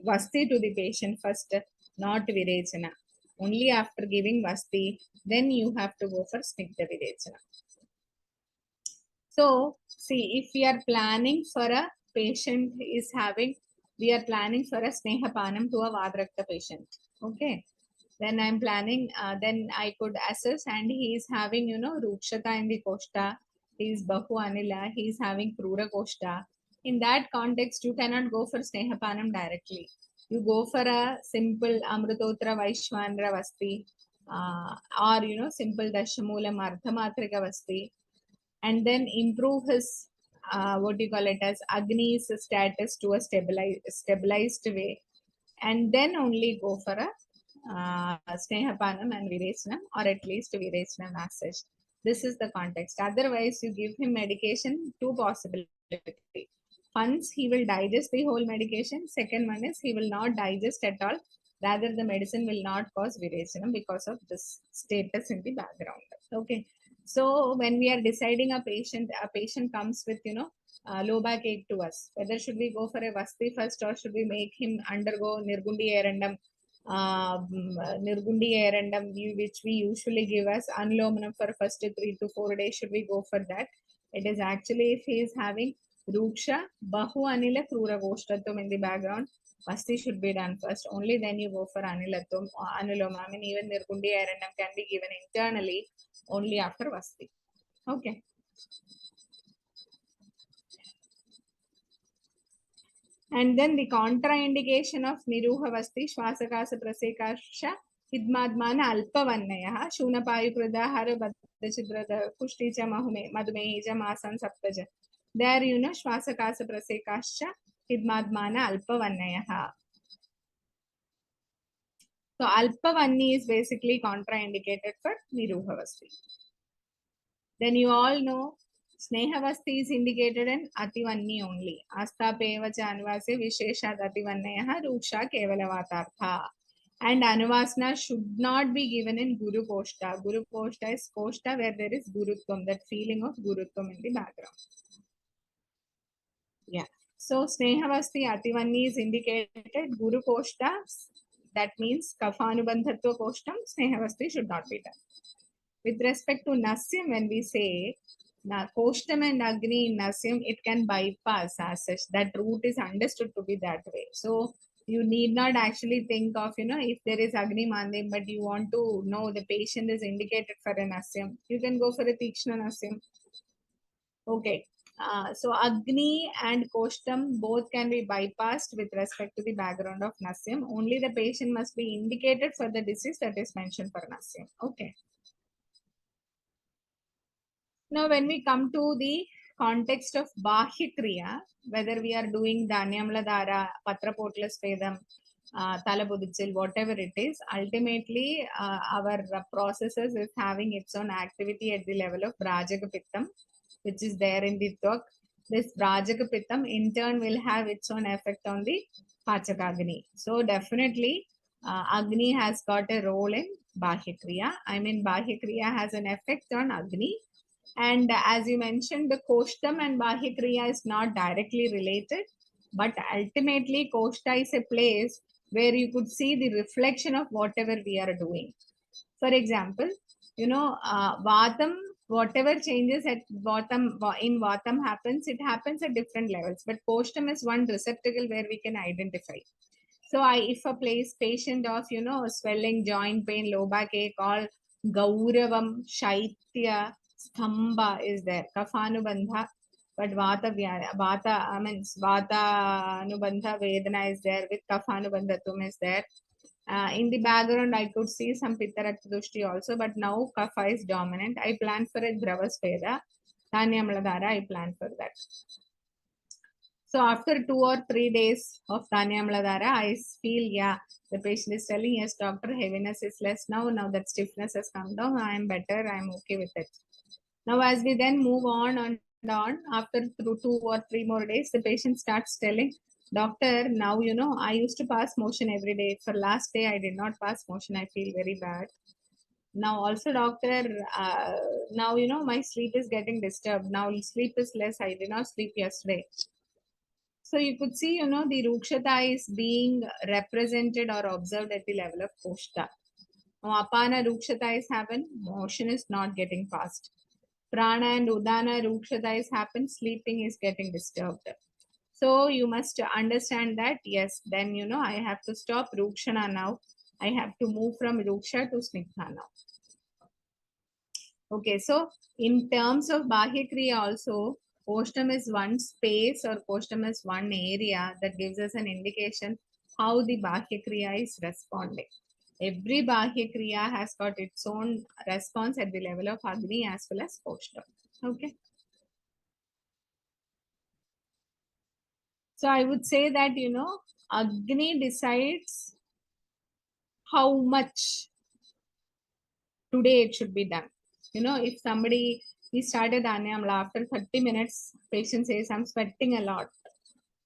Vasti to the patient first, not Virechana. Only after giving Vasti, then you have to go for Snigdha Virechana. So, see, if we are planning for a patient we are planning for a Snehapanam to a Vadrakta patient. Okay. Then I'm planning, then I could assess, and he is having, Rukshata in the Koshta, he is Bahu Anila, he is having Krura Koshta. In that context, you cannot go for Snehapanam directly. You go for a simple Amrutotra Vaishwanra Vasti, or, simple Dashamula Marthamatrika Vasti, and then improve his as Agni's status to a stabilized way, and then only go for a Snehapanam and Virechanam, or at least Virechanam as such. This is the context. Otherwise, you give him medication, two possibilities. Once he will digest the whole medication. Second one is he will not digest at all. Rather, the medicine will not cause Virechanam because of this status in the background. Okay. So when we are deciding a patient comes with, low backache to us, whether should we go for a Vasti first or should we make him undergo Nirgundi Erandam, which we usually give as Anlomanam for first 3 to 4 days. Should we go for that? It is actually if he is having Ruksha, Bahu Anila, Krura Goshtatum in the background, Vasti should be done first. Only then you go for Anilatum or Anuloma. I mean, even Nirgundi Erandam can be given internally only after Vasti. Okay. And then the contraindication of Niruha Vasti, Shvasakasa Prasekasha, Hidmadmana Alpavannaya, Shunapayu Pradahara Badachidra, Kushticha Mahume, Madhumeja Masan Saptaja. There, Shvasakasa Prasekasha, Hidmadmana Alpavannaya. So Alpavanni is basically contraindicated for Niruha Vasti. Then you all know Snehavasti is indicated in Ativanni only. Asta Pevacha Anuvase Visheshat Ativannaya Ruksha Kevalavatartha. And Anuvasana should not be given in Guru Koshta. Guru Koshta is Koshta where there is Gurutvam, that feeling of Gurutvam in the background. Yeah. So Snehavasti Ativanni is indicated. Guru Koshta, that means Kafanubandhatva Koshtam, Snehavasti should not be done. With respect to Nasyam, when we say Koshtam and Agni in Nasyam, it can bypass as such. That route is understood to be that way. So you need not actually think of, if there is Agni Mandim, but you want to know the patient is indicated for a Nasyam, you can go for a Tikshna Nasyam. Okay. So Agni and Koshtam both can be bypassed with respect to the background of Nasyam. Only the patient must be indicated for the disease that is mentioned for Nasyam. Okay. Now, when we come to the context of Bahya Kriya, whether we are doing Dhanyamla Dara, Patra Potla Spedam, Talabudichil, whatever it is, ultimately our processes is having its own activity at the level of Brajaka Pittam, which is there in the Twak. This Brajaka Pittam in turn will have its own effect on the Pachakagni. So definitely Agni has got a role in Bahya Kriya. I mean, Bahya Kriya has an effect on Agni. And as you mentioned, the Koshtam and Bahya Kriya is not directly related, but ultimately Koshta is a place where you could see the reflection of whatever we are doing. For example, Vatam, whatever changes at bottom in Vatam happens, it happens at different levels. But Koshtam is one receptacle where we can identify. So if a patient of, swelling, joint pain, low backache, all Gauravam, Shaitya, Stamba is there, Kafanubandha, but Vata Anubandha Vedana is there, with Kafanubandhatum is there. In the background, I could see some Pittarattadushti also, but now Kapha is dominant. I plan for a Dravasveda, Dhanyamladhara, I plan for that. So after 2 or 3 days of Dhanyamladhara, I feel, the patient is telling, yes, doctor, heaviness is less now that stiffness has come down, I am better, I am okay with it. Now, as we then move on and on, after 2 or 3 more days, the patient starts telling, doctor, now, I used to pass motion every day. For last day, I did not pass motion. I feel very bad. Now, also, doctor, now, my sleep is getting disturbed. Now, sleep is less. I did not sleep yesterday. So you could see, the Rukshata is being represented or observed at the level of Koshta. Now, Apana Rukshata is happened, motion is not getting passed. Prana and Udana Rukshata is happened, sleeping is getting disturbed. So you must understand that, yes, then, I have to stop Rukshana now. I have to move from Ruksha to Snigdha now. Okay, so in terms of Bahya Kriya also, Koshtam is one space or Koshtam is one area that gives us an indication how the Bahya Kriya is responding. Every Bahya Kriya has got its own response at the level of Agni as well as Koshtam. Okay. So I would say that, Agni decides how much today it should be done. If somebody, we started Anyamla, after 30 minutes, patient says, I'm sweating a lot.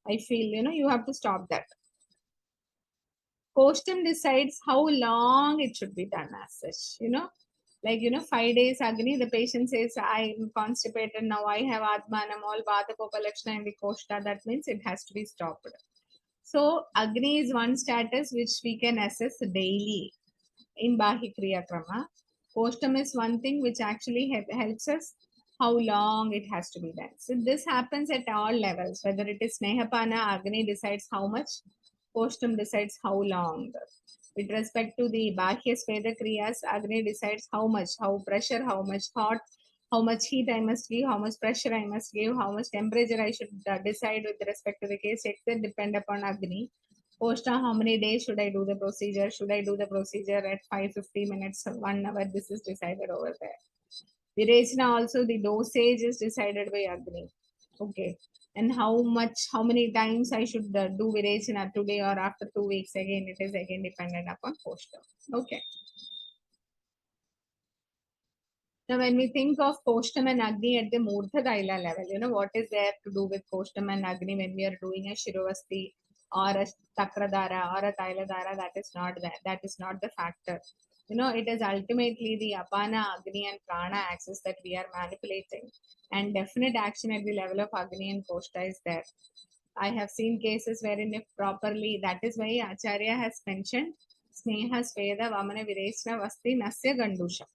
I feel, you have to stop that. Koshtam decides how long it should be done as such, Like, 5 days Agni, the patient says, I'm constipated now, I have Atmanam, all Vata Lakshana in the Koshta. That means it has to be stopped. So, Agni is one status which we can assess daily in Bahi Kriya Krama. Koshtam is one thing which actually helps us how long it has to be done. So, this happens at all levels, whether it is Snehapana, Agni decides how much, Koshtam decides how long. With respect to the Bahya Sveda Kriyas, Agni decides how much, how pressure, how much hot, how much heat I must give, how much pressure I must give, how much temperature I should decide with respect to the case. It will depend upon Agni. Koshta, how many days should I do the procedure? Should I do the procedure at 5:50 minutes, 1 hour? This is decided over there. Virechana also, the dosage is decided by Agni. Okay. And how many times I should do Virechana today or after 2 weeks, again, it is again dependent upon Koshta. Okay. Now, when we think of Koshtam and Agni at the Murdha Daila level, what is there to do with Koshtam and Agni when we are doing a Shirovasti or a Takradara or a Tailadara? That is not that. That is not the factor. It is ultimately the Apana, Agni, and Prana axis that we are manipulating. And definite action at the level of Agni and Koshta is there. I have seen cases wherein if properly, that is why Acharya has mentioned Sneha, Sveda, Vamana, Virechana, Vasti, Nasya, Gandusha.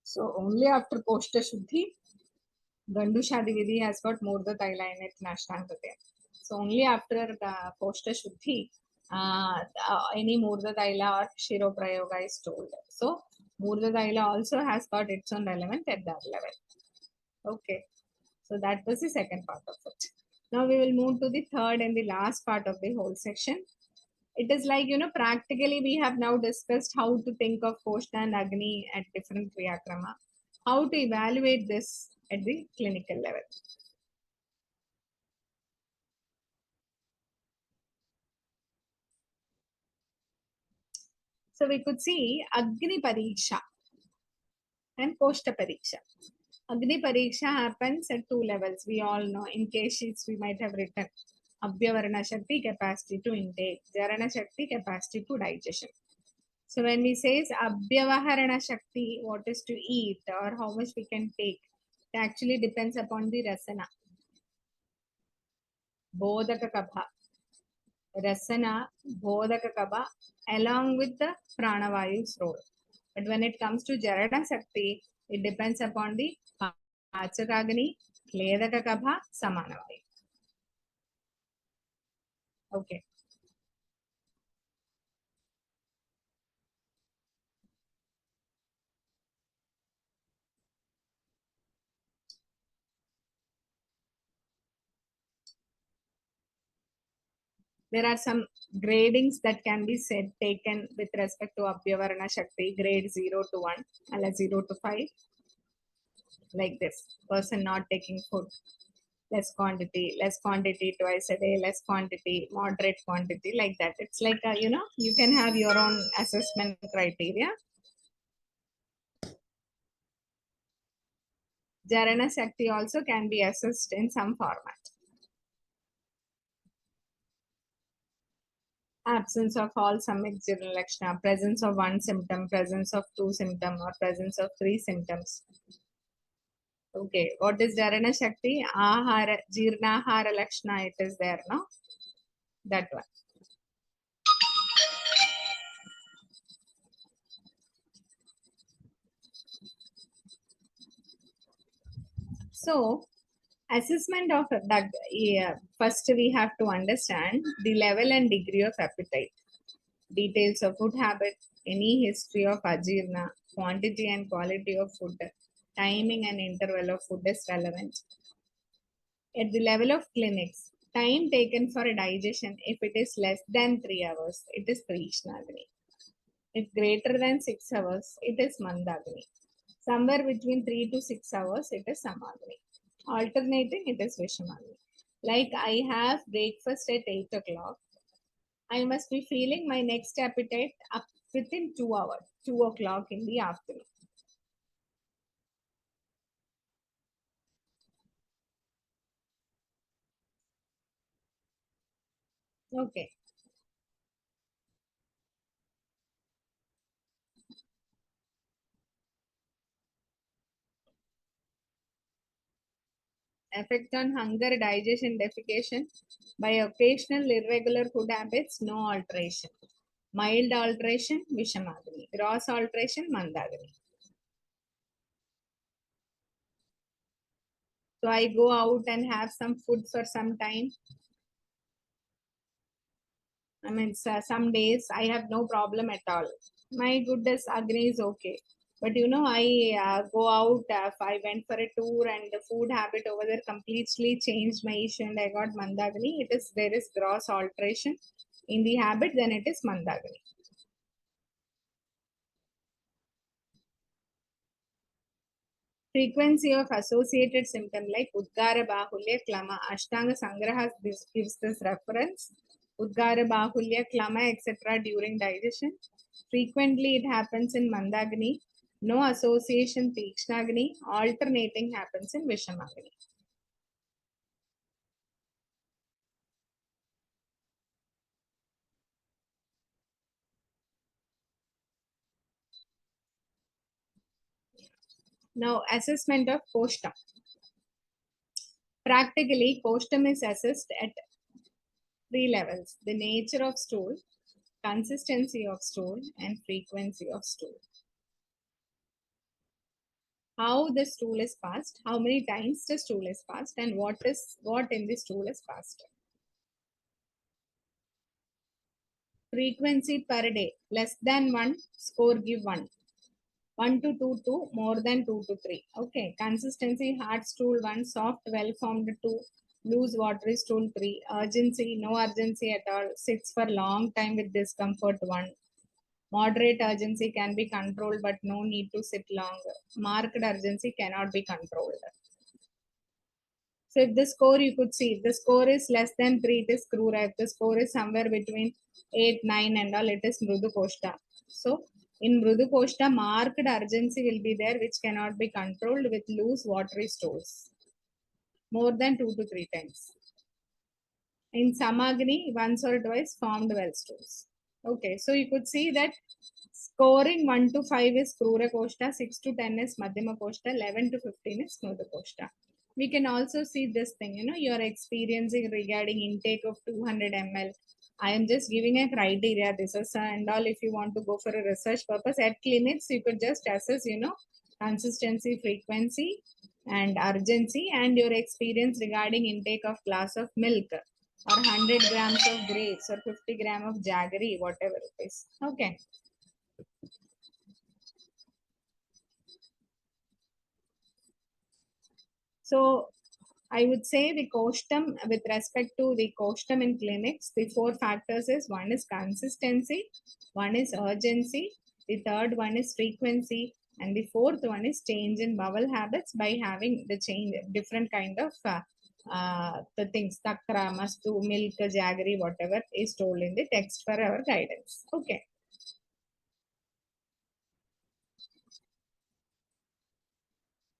So only after Koshta Shuddhi, Gandushadi Vidhi has got Murdha Taila in it, Nashtangate. So only after the Koshta Shuddhi, any Murdha Taila or Shiro Prayoga is told. So Murdha Taila also has got its own relevance at that level. Okay. So that was the second part of it. Now we will move to the third and the last part of the whole section. It is like, practically we have now discussed how to think of Koshta and Agni at different Kriyakrama, how to evaluate this at the clinical level. So we could see Agni Pariksha and Koshta Pariksha. Agni Pariksha happens at two levels. We all know, in case sheets we might have written Abhyavarana Shakti, capacity to intake, Jarana Shakti, capacity to digestion. So when we say Abhyavaharana Shakti, what is to eat or how much we can take, it actually depends upon the rasana. Bodhaka Kabha. Rasana, Bodhaka Kabha, along with the Pranavayu's role. But when it comes to Jarana Shakti, it depends upon the Pachakagni, Kledaka Kabha, Samanavayu. Okay. There are some gradings that can be taken with respect to Abhyavarana Shakti, grade 0 to 1, and 0 to 5. Like this, person not taking food, less quantity twice a day, less quantity, moderate quantity, like that. It's like, you can have your own assessment criteria. Jarana Shakti also can be assessed in some format. Absence of all Samyak Jirana Lakshana, presence of one symptom, presence of two symptoms, or presence of three symptoms. Okay, what is Jarana Shakti? Ahara, Jirnahara Lakshana, it is there, no? That one. So, assessment of that, first we have to understand the level and degree of appetite, details of food habit, any history of ajirna, quantity and quality of food, timing and interval of food is relevant. At the level of clinics, time taken for a digestion, if it is less than 3 hours, it is Krishnagni. If greater than 6 hours, it is Mandagni. Somewhere between 3 to 6 hours, it is Samagni. Alternating, it is Vishamagni. Like I have breakfast at 8 o'clock, I must be feeling my next appetite up within 2 hours, 2 o'clock in the afternoon. Okay. Effect on hunger, digestion, defecation by occasional irregular food habits, no alteration. Mild alteration, Vishamagni. Gross alteration, Mandagni. So I go out and have some food for some time. I mean, some days I have no problem at all. My goodness, Agni is okay. But you know, I go out, I went for a tour and the food habit over there completely changed my issue and I got Mandagni. There is gross alteration in the habit, then it is Mandagni. Frequency of associated symptom like Udgara Bahulya, Klama, Ashtanga Sangraha gives this reference. Udgara Bahulya, Klama, etc. during digestion. Frequently it happens in Mandagni. No association Tikshnagni. Alternating happens in Vishamagni. Now assessment of Koshtam. Practically, Koshtam is assessed at 3 levels: the nature of stool, consistency of stool, and frequency of stool. How the stool is passed, how many times the stool is passed, and what in the stool is passed. Frequency per day, less than 1, score give 1. 1 to 2, 2, more than 2 to 3. Okay, consistency, hard stool 1, soft, well-formed 2, loose, watery stool 3, urgency, no urgency at all, sits for long time with discomfort 1. Moderate urgency can be controlled, but no need to sit long. Marked urgency cannot be controlled. So if the score, you could see, if the score is less than 3, it is Krura. If the score is somewhere between 8, 9 and all, it is Mrudu Koshta. So in Mrudu Koshta, marked urgency will be there, which cannot be controlled with loose watery stools. More than 2 to 3 times. In Samagni, once or twice formed well stools. Okay, so you could see that scoring 1 to 5 is Krura Koshta, 6 to 10 is Madhyama Koshta, 11 to 15 is Mrudu Koshta. We can also see this thing, you know, you're experiencing regarding intake of 200 ml. I am just giving a criteria. This is and all. If you want to go for a research purpose at clinics, you could just assess, you know, consistency, frequency, and urgency, and your experience regarding intake of glass of milk, or 100 grams of grapes, or 50 grams of jaggery, whatever it is. Okay. So I would say the Koshtam, with respect to the Koshtam in clinics, the 4 factors is: one is consistency, one is urgency, the third one is frequency, and the fourth one is change in bowel habits by having the change, different kind of the things, takra, mastu, milk, jaggery, whatever is told in the text for our guidance. Okay.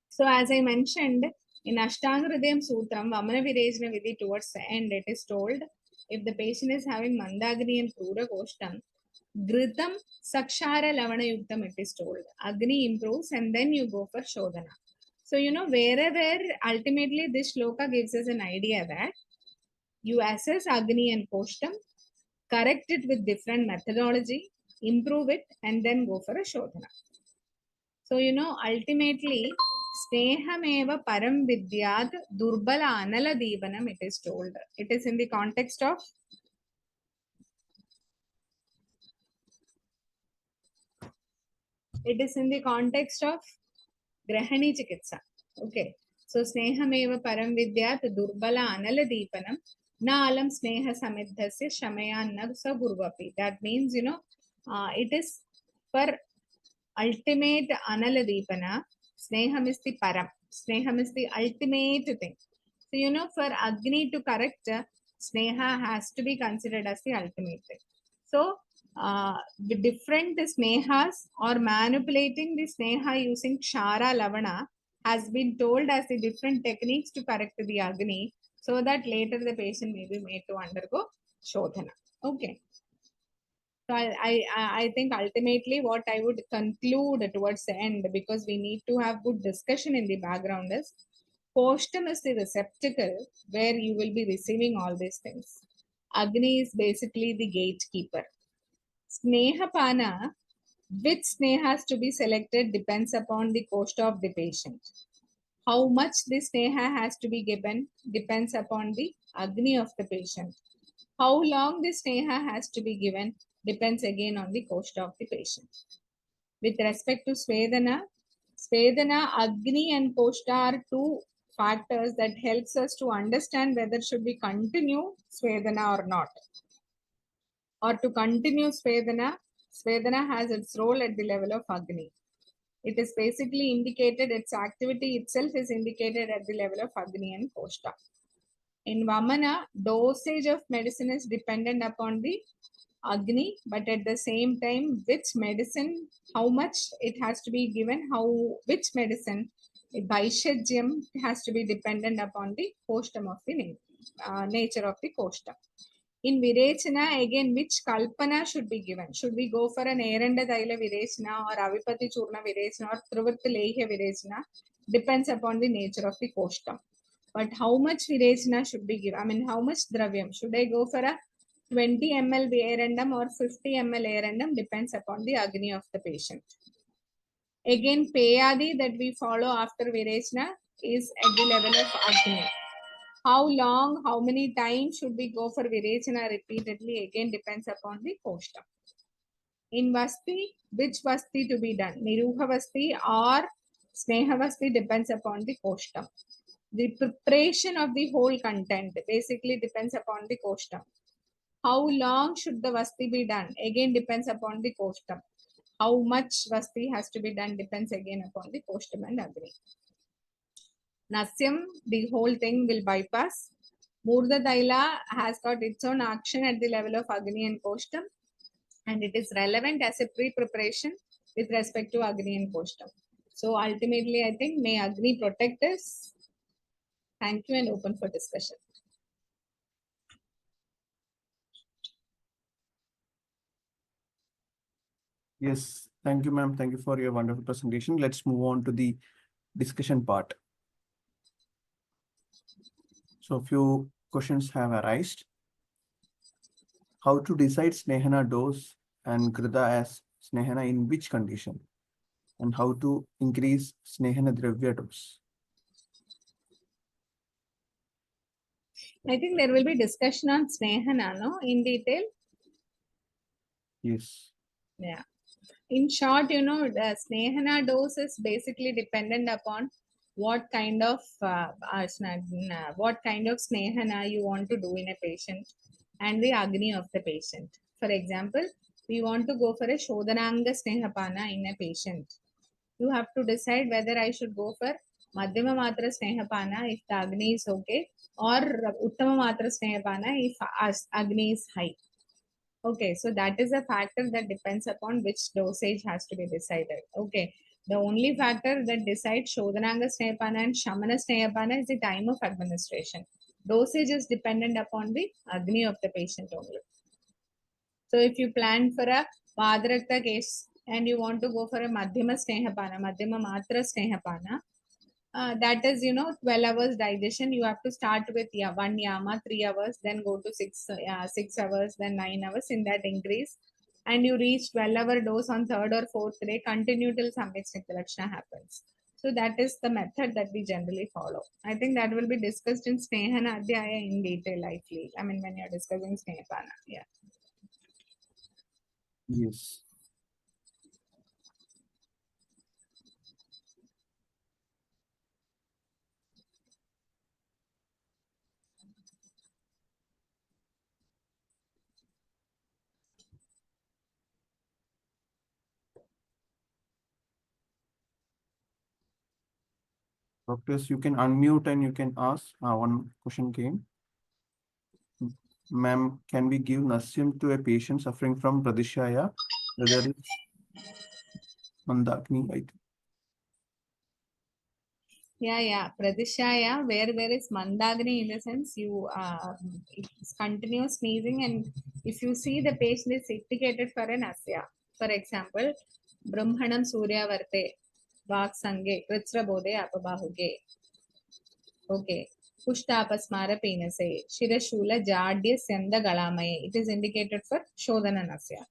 So as I mentioned, in Ashtanga Hridayam Sutram, Vamana Virejana Vidhi, towards the end, it is told, if the patient is having Mandagni and Krura Koshtam, Ghritam Sakshara Lavana Yuktam, it is told. Agni improves and then you go for Shodhana. So, you know, wherever ultimately this shloka gives us an idea that you assess Agni and Koshtam, correct it with different methodology, improve it, and then go for a Shodhana. So, you know, ultimately, Snehameva Param Vidyad Durbala Anala Devanam, it is told. It is in the context of Grahani Chikitsa. Okay. So, Snehameva Param Vidyad Durbala Anala Devanam Na Alam Sneha Samidhasya Shamayan Nagsa Gurvapi. That means, you know, it is for ultimate Analadipana. Sneham is the param. Sneham is the ultimate thing. So, you know, for Agni to correct, Sneha has to be considered as the ultimate thing. So, the different Snehas or manipulating the Sneha using Kshara Lavana has been told as the different techniques to correct the Agni, so that later the patient may be made to undergo Shodhana. Okay. So I think ultimately what I would conclude towards the end, because we need to have good discussion in the background, is Koshtam is the receptacle where you will be receiving all these things. Agni is basically the gatekeeper. Snehapana, which snehas to be selected depends upon the koshta of the patient. How much the sneha has to be given depends upon the Agni of the patient. How long the sneha has to be given depends again on the koshta of the patient. With respect to Svedana, Agni and koshta are two factors that helps us to understand whether should we continue Svedana or not. Or to continue Svedana has its role at the level of Agni. It is basically indicated, its activity itself is indicated at the level of Agni and koshta. In Vamana, dosage of medicine is dependent upon the Agni, but at the same time, which medicine, how much it has to be given, which medicine, Vaishajyam has to be dependent upon the koshtam of the nature of the koshtam. In Virechana, again, which kalpana should be given? Should we go for an Eranda Daila Virechana or Avipati Churna Virechana or Trivatti Leihya Virechana? Depends upon the nature of the koshtam. But how much Virechana should be given? I mean, how much Dravyam? Should I go for a 20 ml Erandam or 50 ml Erandam? Depends upon the Agni of the patient. Again, Payadi that we follow after Virechana is at the level of Agni. How long, how many times should we go for Virechana repeatedly? Again, depends upon the koshta. In Vasti, which Vasti to be done? Niruha Vasti or Sneha Vasti depends upon the koshta. The preparation of the whole content basically depends upon the koshta. How long should the Vasti be done? Again, depends upon the koshta. How much Vasti has to be done depends again upon the koshtam and Agni. Nasyam, the whole thing will bypass. Murda Daila has got its own action at the level of Agni and Koshtam, and it is relevant as a pre-preparation with respect to Agni and Koshtam. So ultimately, I think may Agni protect us. Thank you and open for discussion. Yes, thank you, ma'am. Thank you for your wonderful presentation. Let's move on to the discussion part. So a few questions have arisen. How to decide Snehana dose and Grida as Snehana in which condition? And how to increase Snehana Dravya dose? I think there will be discussion on Snehana, no, in detail. Yes. Yeah. In short, the Snehana dose is basically dependent upon what kind of Snehana you want to do in a patient and the Agni of the patient. For example, we want to go for a Shodhananga Snehapana in a patient. You have to decide whether I should go for Madhyama Matra Snehapana if the Agni is okay, or Uttama Matra Snehapana if Agni is high. Okay, so that is a factor that depends upon which dosage has to be decided. Okay, the only factor that decides Shodhananga Snehapana and Shamana Snehapana is the time of administration. Dosage is dependent upon the Agni of the patient only. So if you plan for a Vadarakta case and you want to go for a Madhyama Snehapana, Madhyama Matra Snehapana, that is 12 hours digestion. You have to start with 1 yama 3 hours, then go to 6 hours, then 9 hours, in that increase, and you reach 12-hour dose on 3rd or 4th day, continue till Samyak Snigdha Lakshana happens. So that is the method that we generally follow. I think that will be discussed in Snehana Adhyaya in detail, I feel. I mean, when you're discussing Snehapana. Yeah. Yes. Doctors, you can unmute and you can ask. One question came. Ma'am, can we give Nasyam to a patient suffering from Pradishaya, whether it's Mandakni? Yeah. Pradishaya, where there is Mandagni, in the sense you it's continuous sneezing, and if you see the patient is indicated for an asya. For example, Brahmanam Surya Varte, Vak Sange, Kritsra Bode Apabahuge. Okay. Pushtapasmara penase, Shirashula Jadya Senda Galamaye. It is indicated for Shodhana Nasya.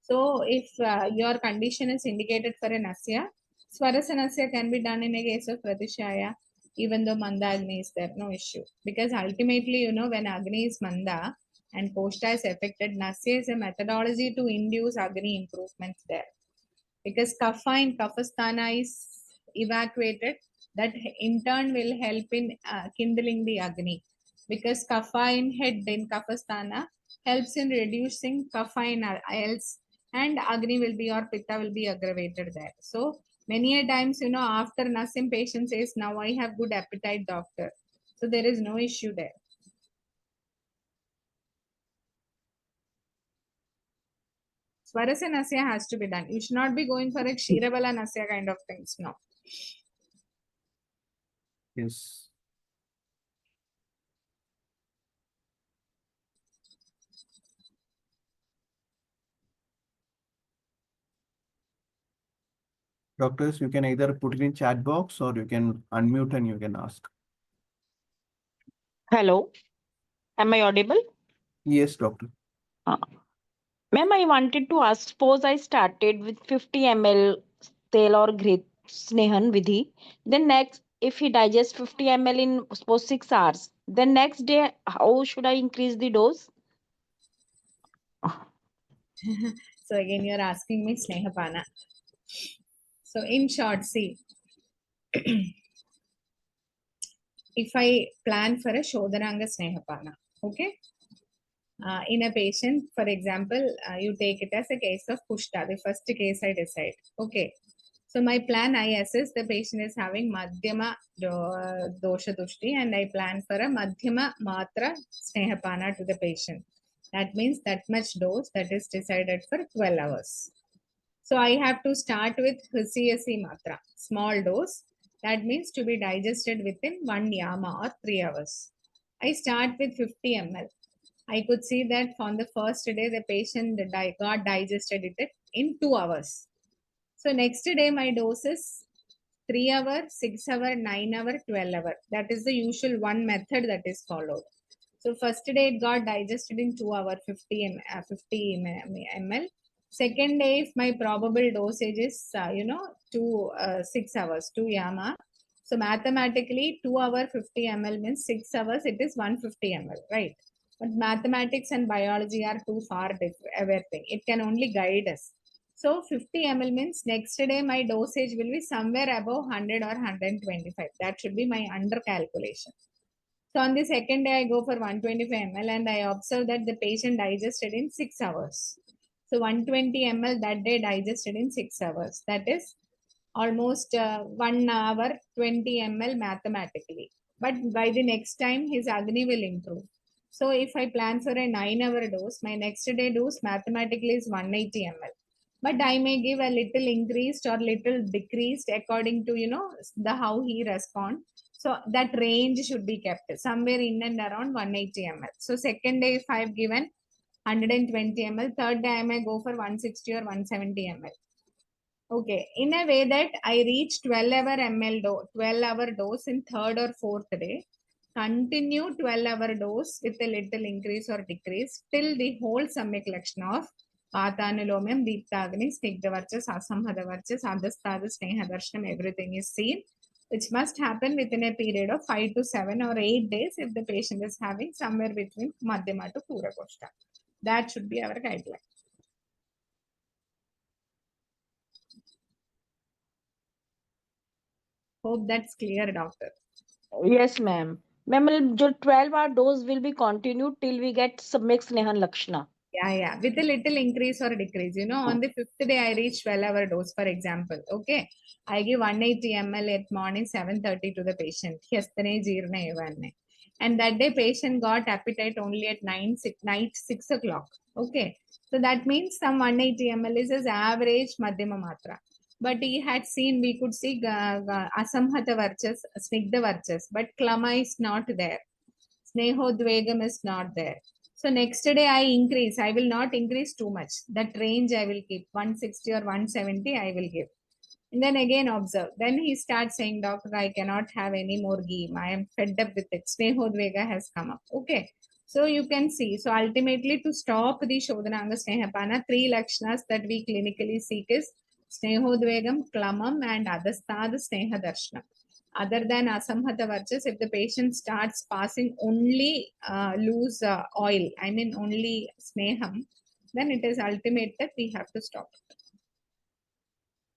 So if your condition is indicated for a Nasya, Swarasa Nasya can be done in a case of Pratishaya, even though Manda Agni is there, no issue. Because ultimately, you know, when Agni is Manda and Koshta is affected, Nasya is a methodology to induce Agni improvement there. Because kapha in kaphasthana is evacuated, that in turn will help in kindling the agni, because kapha in head in kaphasthana helps in reducing kapha in else, and agni will be, or pitta will be aggravated there. So many a times, you know, after nasim patient says, now I have good appetite, doctor, so there is no issue there. Swarasa nasya has to be done. You should not be going for a Kshiravala nasya kind of things, no. Yes. Doctors, you can either put it in chat box or you can unmute and you can ask. Hello, am I audible? Yes, doctor. Ma'am, I wanted to ask, suppose I started with 50 ml tel or grit snehan vidhi, then next, if he digests 50 ml in suppose 6 hours, then next day, how should I increase the dose? So again, you're asking me Snehapana. So in short, see, if I plan for a Shodhananga Snehapana, okay? In a patient, for example, you take it as a case of Kushta, the first case I decide, okay? So my plan, I assess the patient is having Madhyama Dosha Dushti, and I plan for a Madhyama Matra Snehapana to the patient. That means that much dose that is decided for 12 hours. So I have to start with Hrisiyasi Matra, small dose. That means to be digested within 1 yama or 3 hours. I start with 50 ml. I could see that on the first day, the patient got digested it in 2 hours. So next day, my dose is 3 hour, 6 hour, 9 hour, 12 hour. That is the usual one method that is followed. So first day it got digested in 2 hour, 50 ml. Second day, if my probable dosage is, 6 hours, 2 yama. So mathematically, 2 hour 50 ml means 6 hours, it is 150 ml, right? But mathematics and biology are too far everything. It can only guide us. So 50 ml means next day my dosage will be somewhere above 100 or 125. That should be my under calculation. So on the second day, I go for 125 ml and I observe that the patient digested in 6 hours. So 120 ml that day digested in 6 hours. That is almost 1 hour 20 ml mathematically. But by the next time, his Agni will improve. So if I plan for a 9-hour dose, my next day dose mathematically is 180 ml. But I may give a little increased or little decreased according to, the how he responds. So that range should be kept somewhere in and around 180 ml. So second day, if I've given 120 ml, third day I may go for 160 or 170 ml. Okay, in a way that I reach 12-hour dose in third or fourth day, continue 12-hour dose with a little increase or decrease till the whole Samyak Lakshana of Patanulomyam, Deeptagni, Snigdavarchas, Asamhadavarchas, Adhasthadha, Snehadarsham, everything is seen, which must happen within a period of 5 to 7 or 8 days if the patient is having somewhere between Madhyama to Pura Koshta. That should be our guideline. Hope that's clear, doctor. Yes, ma'am. Ma'am, the 12-hour dose will be continued till we get Samyak Snehan Lakshana. Yeah, with a little increase or decrease. On the 5th day, I reach 12-hour dose, for example. Okay, I give 180 ml at morning 7:30 to the patient. And that day, patient got appetite only at night 6 o'clock. Okay, so that means some 180 ml is his average Madhyama Matra. But he had seen, we could see Asamhata Varchas, Snigdha Varchas, but Klama is not there. Snehodvegam is not there. So next day I increase. I will not increase too much. That range I will keep 160 or 170 I will give. And then again observe. Then he starts saying, doctor, I cannot have any more ghee. I am fed up with it. Snehodvega has come up. Okay. So you can see. So ultimately to stop the Shodhananga Snehapana, 3 lakshanas that we clinically seek is Snehodvegam, Klamam and Adastad Snehadarshana. Other than Asamhata Varchas, if the patient starts passing only loose oil, I mean only Sneham, then it is ultimate that we have to stop.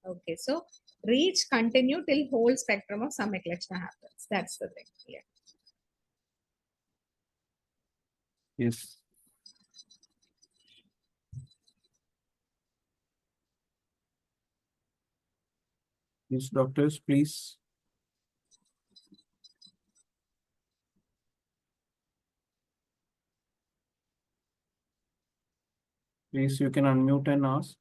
Okay, so reach, continue till whole spectrum of Samyak Lakshana happens. That's the thing. Yeah. Yes. Yes, doctors, please. Please, you can unmute and ask.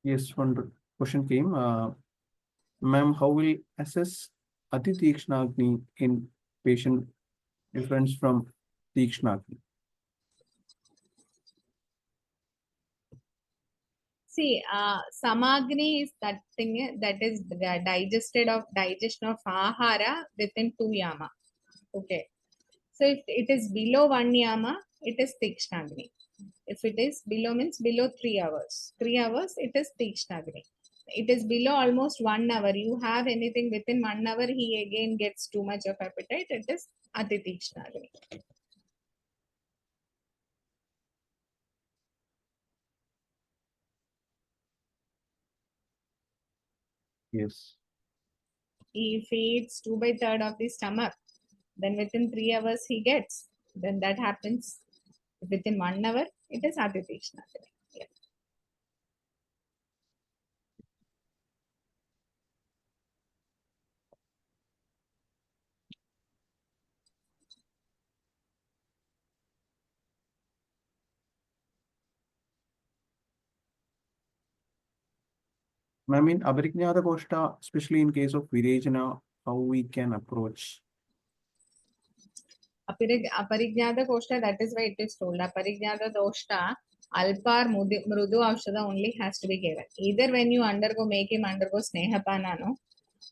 Yes, one question came. Ma'am, how will assess Ati Tikshnagni in patient difference from Tikshnagni? See, Samagni is that thing that is the digestion of Ahara within 2 yama. Okay. So if it is below 1 yama, it is Tikshnagni. If it is below means below 3 hours. 3 hours, it is Tikshnagni. It is below almost 1 hour. You have anything within 1 hour, he again gets too much of appetite. It is Ati Tikshnagni. Yes. He feeds 2/3 of the stomach. Then within 3 hours he gets. Then that happens within 1 hour. It is Ati Tikshnagni. Yeah. Ma'am, in Abhijnana Koshta, especially in case of Virejana, how we can approach? Aparijnata Koshta, that is why it is told. Aparijnata Doshta, Alpar Mrudu Aushada only has to be given. Either when you make him undergo Snehapana, no,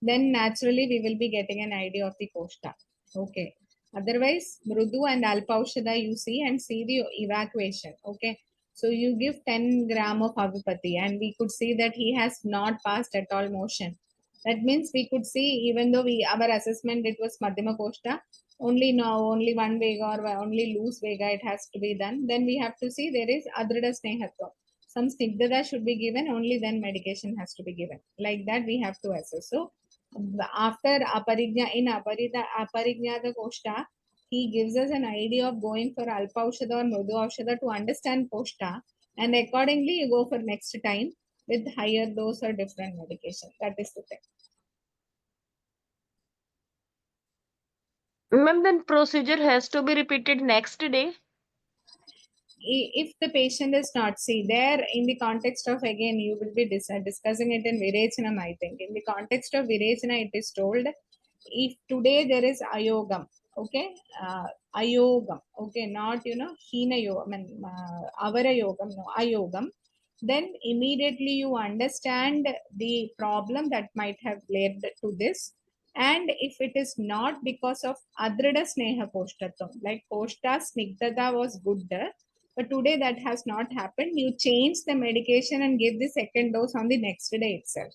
then naturally we will be getting an idea of the Koshta. Okay. Otherwise, Mrudu and Alpa Aushada you see and see the evacuation. Okay. So you give 10 gram of Avipati and we could see that he has not passed at all motion. That means we could see, even though our assessment it was Madhyama Koshta, only one vega or only loose vega it has to be done. Then we have to see there is Adrida Snehatva. Some Snigdhada should be given, only then medication has to be given. Like that we have to assess. So after Aparijnata Koshta, he gives us an idea of going for Alpa Aushada or Mrudu Aushada to understand Koshta, and accordingly you go for next time with higher dose or different medication. That is the thing. Ma'am, then procedure has to be repeated next day. If the patient is not, see there in the context of, again you will be discussing it in Virechanam, I think. In the context of Virechana, it is told, if today there is Ayogam, okay, Ayogam, okay, not, Hina Yogam, I mean, Avara Yogam, no, Ayogam, then immediately you understand the problem that might have led to this. And if it is not because of Adrida Sneha Koshtatam, like Koshta Snigdhata was good, but today that has not happened, you change the medication and give the second dose on the next day itself.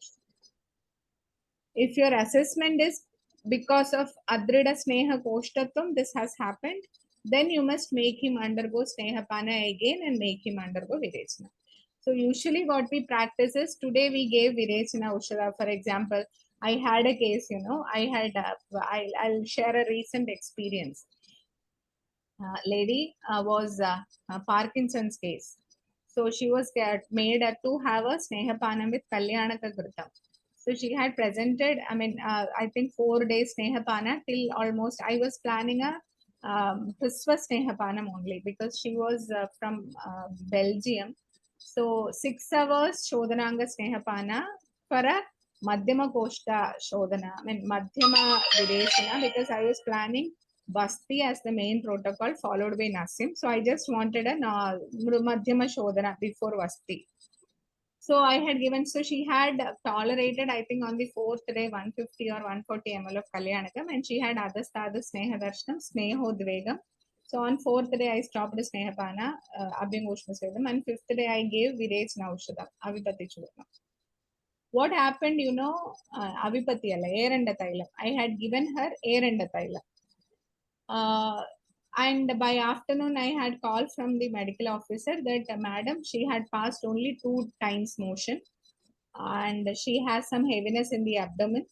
If your assessment is because of Adrida Sneha Koshtatam, this has happened, then you must make him undergo Snehapana again and make him undergo Virechana. So usually what we practice is, today we gave Virechana Ushada. For example, I had a case, I'll share a recent experience. Lady was Parkinson's case. So she was made to have a Snehapanam with Kalyanaka Kritam. So she had presented, I think 4 days Snehapana till almost, I was planning a Christmas Snehapanam only because she was from Belgium. So 6 hours Shodhananga Snehapana for a Madhyama Koshta Shodhana, Madhyama Videshana, because I was planning Basti as the main protocol followed by Nasim. So I just wanted a Madhyama Shodhana before Basti. So I had given, so she had tolerated, I think on the 4th day, 150 or 140 ml of Kalyanakam, and she had Adastadu Snehadarsham, Snehodvegam. So on 4th day, I stopped Snehapana, Abhyangoshnasvedam, and 5th day, I gave Virech Naushadam, Avipati Churnam. What happened, Avipati alla, Eranda Thailam. I had given her Eranda Thailam. And by afternoon, I had called from the medical officer that madam, she had passed only 2 times motion and she has some heaviness in the abdomen.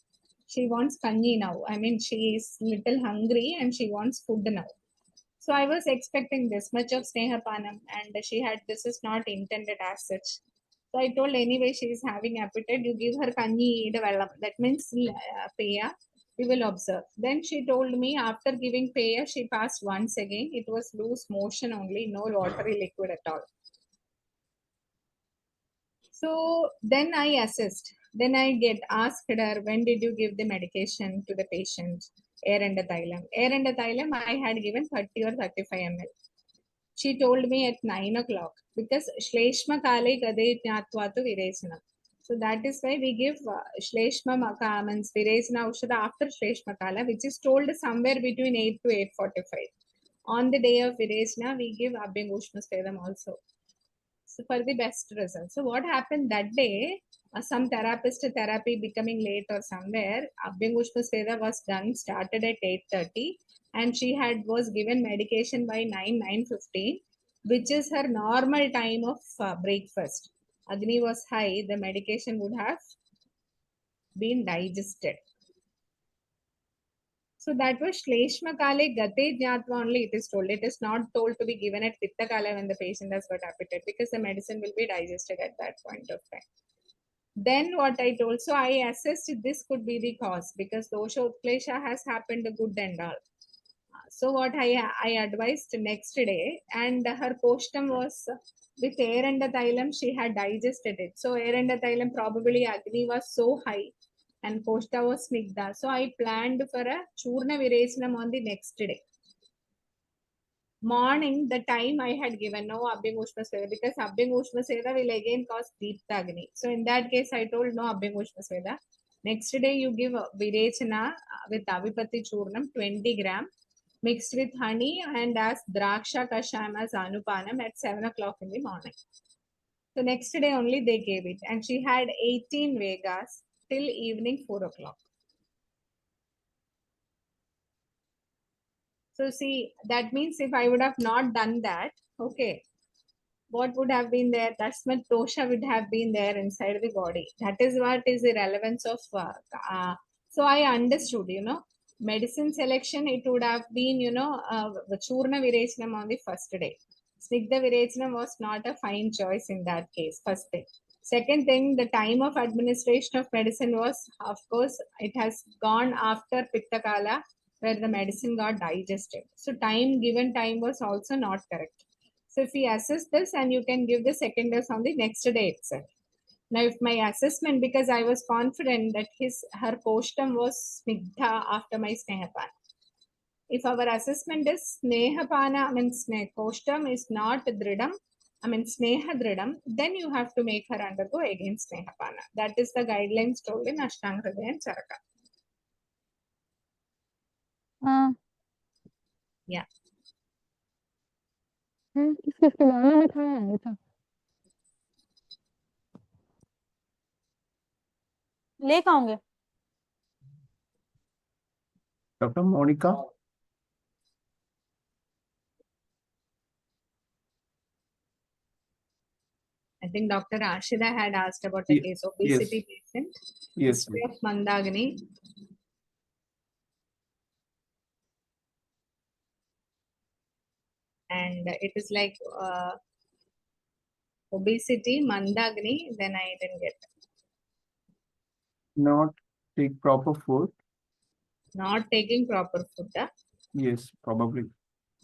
She wants kanji now. She is little hungry and she wants food now. So I was expecting this much of Snehapanam, and she had, this is not intended as such. So I told anyway, she is having appetite, you give her kanji, that means peya. We will observe. Then she told me after giving peya, she passed once again. It was loose motion only, no watery liquid at all. So then I assessed. Then I get asked her, when did you give the medication to the patient? Air and Thailam. Air and Thailam, I had given 30 or 35 ml. She told me at 9 o'clock because Shleshma Kale Gade Jnatvatu Virechana. So that is why we give Shleshma Makamans Virechana Aushada after Shleshma Kala, which is told somewhere between 8 to 8:45. On the day of Virechana, we give Abhyangoshnus Vedam also. So for the best result. So what happened that day, some therapy becoming late or somewhere, Abhyangoshnus Veda was done, started at 8:30 and she was given medication by 9:15, which is her normal time of breakfast. Agni was high, the medication would have been digested. So that was Shleshma Kale Gate Jnatva only, it is told. It is not told to be given at Pitta Kala when the patient has got appetite, because the medicine will be digested at that point of time. Then what I told, so I assessed this could be the cause because dosha utklesha has happened good and all. So what I advised next day, and her postum was with air and thylam, she had digested it. So air and thylam, probably Agni was so high and Koshta was Snigdha. So I planned for a Churna Virechanam on the next day. Morning, the time I had given, no Abhyangoshnam Sveda, because Abhyangoshnam Sveda will again cause Deepta Agni. So in that case, I told no Abhyangoshnam Sveda. Next day, you give Virechana with Avipati Churnam, 20 gram, mixed with honey and as Draksha Kashayam as Anupanam at 7 o'clock in the morning. So next day only they gave it, and she had 18 Vegas till evening 4 o'clock. So see, that means if I would have not done that, okay, what would have been there? That's what dosha would have been there inside the body. That is what is the relevance of. So I understood, medicine selection, it would have been, Churna Virechanam on the first day. Snigdha Virechanam was not a fine choice in that case, first thing. Second thing, the time of administration of medicine was, of course, it has gone after Pitta Kala, where the medicine got digested. So given time was also not correct. So if we assess this, and you can give the second dose on the next day itself. Now, if my assessment, because I was confident that her postum was Snigdha after my Snehapana. If our assessment is Snehapana, postum is not Dridam, Sneha Dridam, then you have to make her undergo again Snehapana. That is the guidelines told in Ashtanga Hridaya and Charaka. Yeah. ले कहाँ होंगे? Dr. Monica. I think Dr. Ashida had asked about a case of obesity patient. Yes. History of Mandagini. And it is like obesity, Mandagni, then I didn't get. Not take proper food. Not taking proper food. Yes, probably.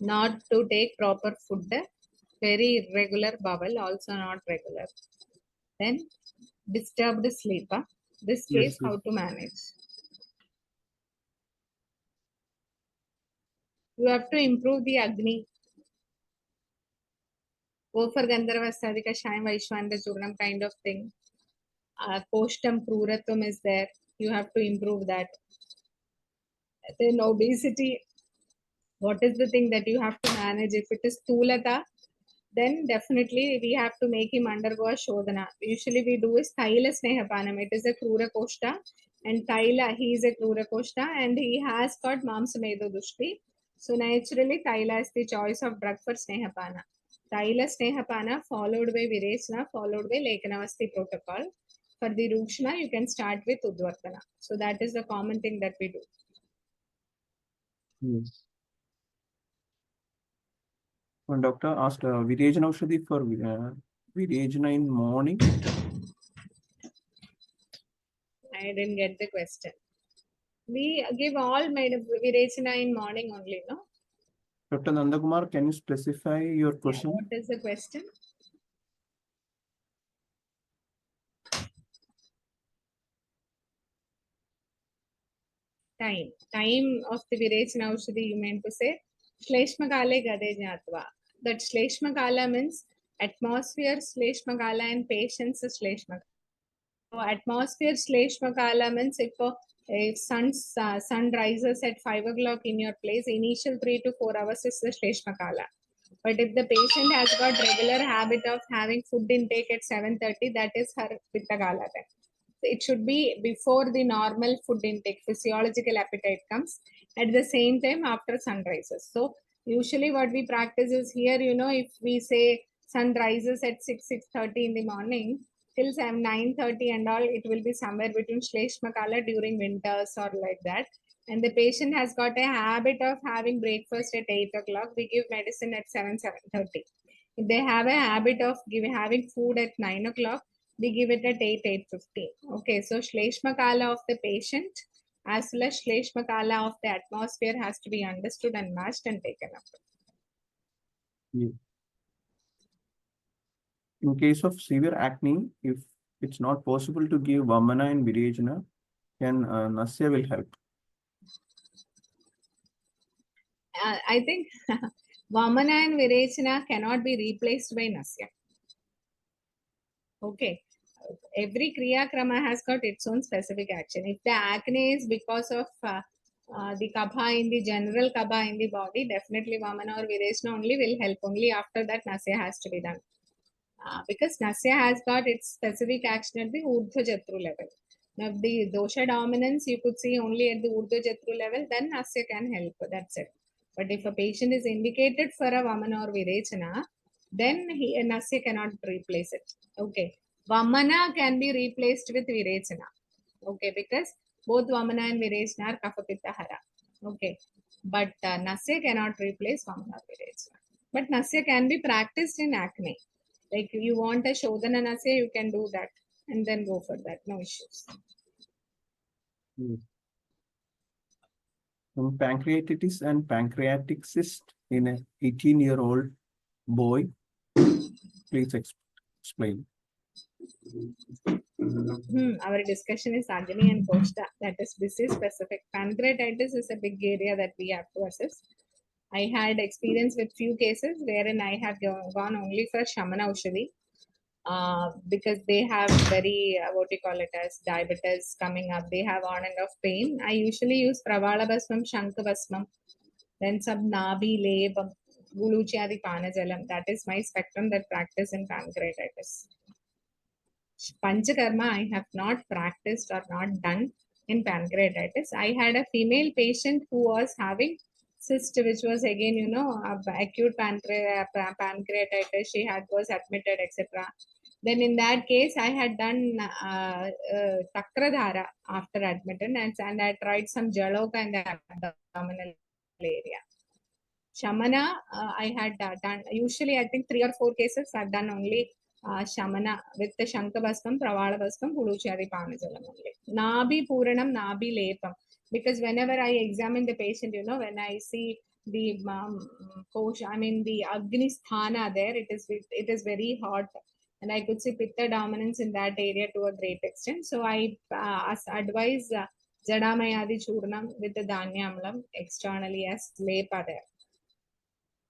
Not to take proper food. Very irregular bowel, also not regular. Then disturbed sleep. This Yes, case, yes. how to manage? You have to improve the Agni. Go for Gandharva Sadhika Shayam Vaishwanda Churnam kind of thing. Koshtam Kruratum is there. You have to improve that. Then obesity. What is the thing that you have to manage? If it is Tulata, then definitely we have to make him undergo a Shodhana. Usually we do is Thaila Snehapanam. It is a Krura Koshta. And Thaila, he is a Krura Koshta and he has got Mamsamedo Dushti. So naturally Thaila is the choice of drug for Snehapana. Thaila Snehapana followed by Virechana, followed by Lekanavasti protocol. For the Rukshna, you can start with Udvartana. So that is the common thing that we do. Yes. One doctor asked Virejana Aushadhi for Virejana in morning. I didn't get the question. We give all made of Virechana in morning only, no? Dr. Nandakumar, can you specify your Yeah, question? what is the question? Time of the Virechana Aushadhi, you meant to say Shleshmakale Gade Jnatva. That Shleshmakala means atmosphere Shleshmakala and patience Shleshmakala. So atmosphere Shleshmakala means if sun rises at 5 o'clock in your place, initial 3 to 4 hours is the Shleshmakala. But if the patient has got regular habit of having food intake at 7:30, that is her Pittagala time. It should be before the normal food intake, physiological appetite comes at the same time after sun rises. So usually what we practice is here, if we say sun rises at 6:30 in the morning, till 9:30 and all, it will be somewhere between Shleshmakala during winters or like that. And the patient has got a habit of having breakfast at 8 o'clock. We give medicine at 7:30. If they have a habit of having food at 9 o'clock, we give it at 8:50. Okay, so Shleshmakala of the patient as well as Shleshmakala of the atmosphere has to be understood and matched and taken up. Yeah. In case of severe acne, if it's not possible to give Vamana and Virejana, then Nasya will help. I think Vamana and Virechana cannot be replaced by Nasya. Okay. Every Kriya Krama has got its own specific action. If the acne is because of the Kabha in the general Kabha in the body, definitely Vamana or Virechana only will help. Only after that Nasya has to be done. Because Nasya has got its specific action at the Urdhva Jatru level. Now, if the dosha dominance you could see only at the Urdhva Jatru level, then Nasya can help. That's it. But if a patient is indicated for a Vamana or Virechana, then Nasya cannot replace it. Okay. Vamana can be replaced with Virechana. Okay, because both Vamana and Virechana are Kapha Pitta Hara. Okay. But Nasya cannot replace Vamana or Virechana. But Nasya can be practiced in acne. Like you want a Shodhana Nasya, you can do that and then go for that. No issues. Yes. Pancreatitis and pancreatic cyst in an 18-year-old boy. Please explain. Our discussion is Agni and Koshta. That is disease specific. Pancreatitis is a big area that we have to assess. I had experience with few cases wherein I have gone only for Shamana Ushadi. Because they have very, what you call it as diabetes coming up. They have on and off pain. I usually use Pravala Basmam, Shankha Basmam, then some Nabi Leb, Guluchadi Panajalam. That is my spectrum that practice in pancreatitis. Panchakarma I have not practiced or not done in pancreatitis. I had a female patient who was having cyst, which was again, acute pancreatitis. She was admitted, etc. Then in that case, I had done Takradhara after admittance and I tried some Jaloka in the abdominal area. Shamana, I had done, usually I think 3 or 4 cases I've done only Shamana with the Shankabhaskam, Pravalabhaskam, Puluchari Panajalam only. Nabi Puranam, Nabi Lepam. Because whenever I examine the patient, you know, when I see the the Agni Sthana there, it is very hot. And I could see Pitta dominance in that area to a great extent. So I advise Jadamayadi Churnam with the Dhanyamlam externally as lepa there.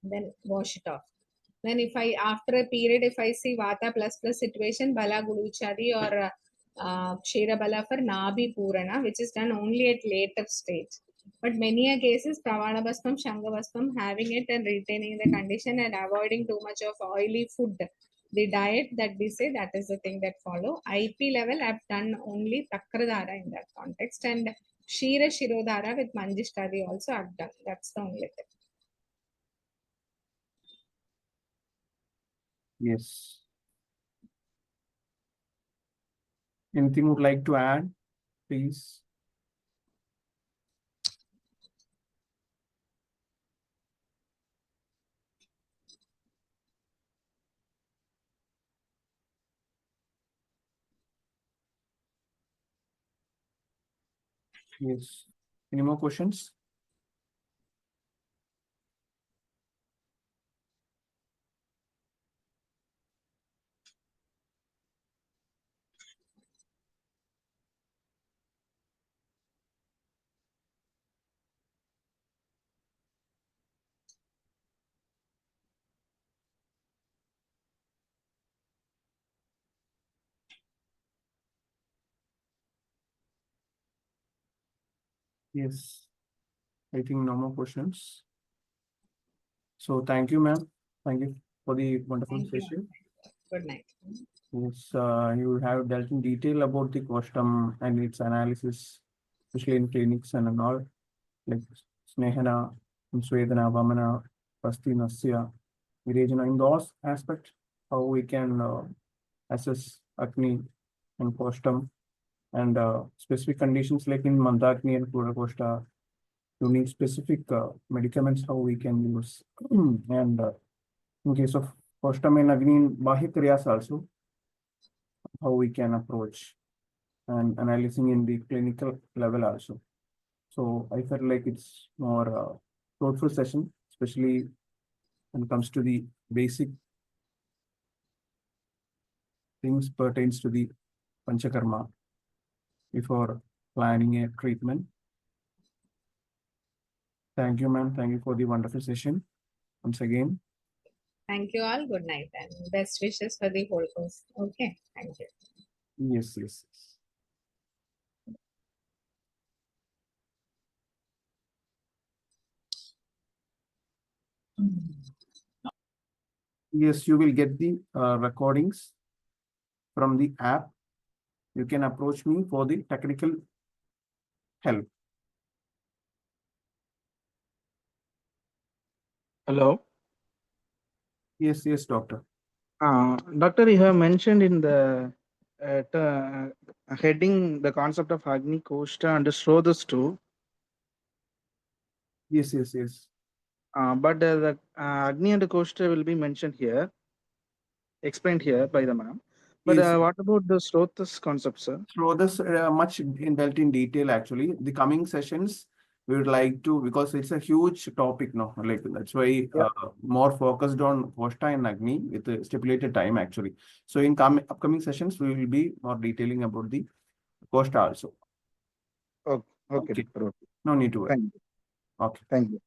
Then wash it off. Then if I, after a period, if I see Vata plus situation, Bala Guluchari or Kshira Bala for Nabi Purana, which is done only at later stage. But many a cases, Pravalabhaskam, Shangavaskam, having it and retaining the condition and avoiding too much of oily food. The diet that we say, that is the thing that follow. IP level, I've done only Takradhara in that context, and Kshira Shirodhara with Manjishtari also I've done. That's the only thing. Yes. Anything would like to add, please? Yes. Any more questions? Yes. I think no more questions. So thank you, ma'am. Thank you for the wonderful Thank you. session. Good night. Yes, you have dealt in detail about the costum and its analysis, especially in clinics and all, like Snehana, Swedana, Vamana, Pasti, Nasya, Virejana. In those aspects, how we can assess Agni and costum, and specific conditions like in Mandakni and Pura Costa, you need specific medicaments how we can use. And in case of costum and Agni in Bahya Kriyas also, how we can approach and analyzing in the clinical level also. So I felt like it's more fruitful session, especially when it comes to the basic things pertains to the Panchakarma before planning a treatment. Thank you, ma'am. Thank you for the wonderful session once again. Thank you all. Good night and best wishes for the whole course. Okay. Thank you. Yes, yes, yes. Yes, you will get the recordings from the app. You can approach me for the technical help. Hello. Yes, yes, doctor. Doctor, you have mentioned in the heading the concept of Agni, Koshta, and Srodhas too. Yes, yes, yes. But the Agni and Koshta will be mentioned here, explained here by the ma'am. But Yes. what about the Srodhas concept, sir? Srodhas much dealt in detail actually. The coming sessions we would like to, because it's a huge topic now. Like that's why Yeah. more focused on Koshta and Agni with a stipulated time actually. So in upcoming sessions we will be more detailing about the Koshta also. Okay, Okay. doctor. No need to worry. Thank you. Okay. Thank you.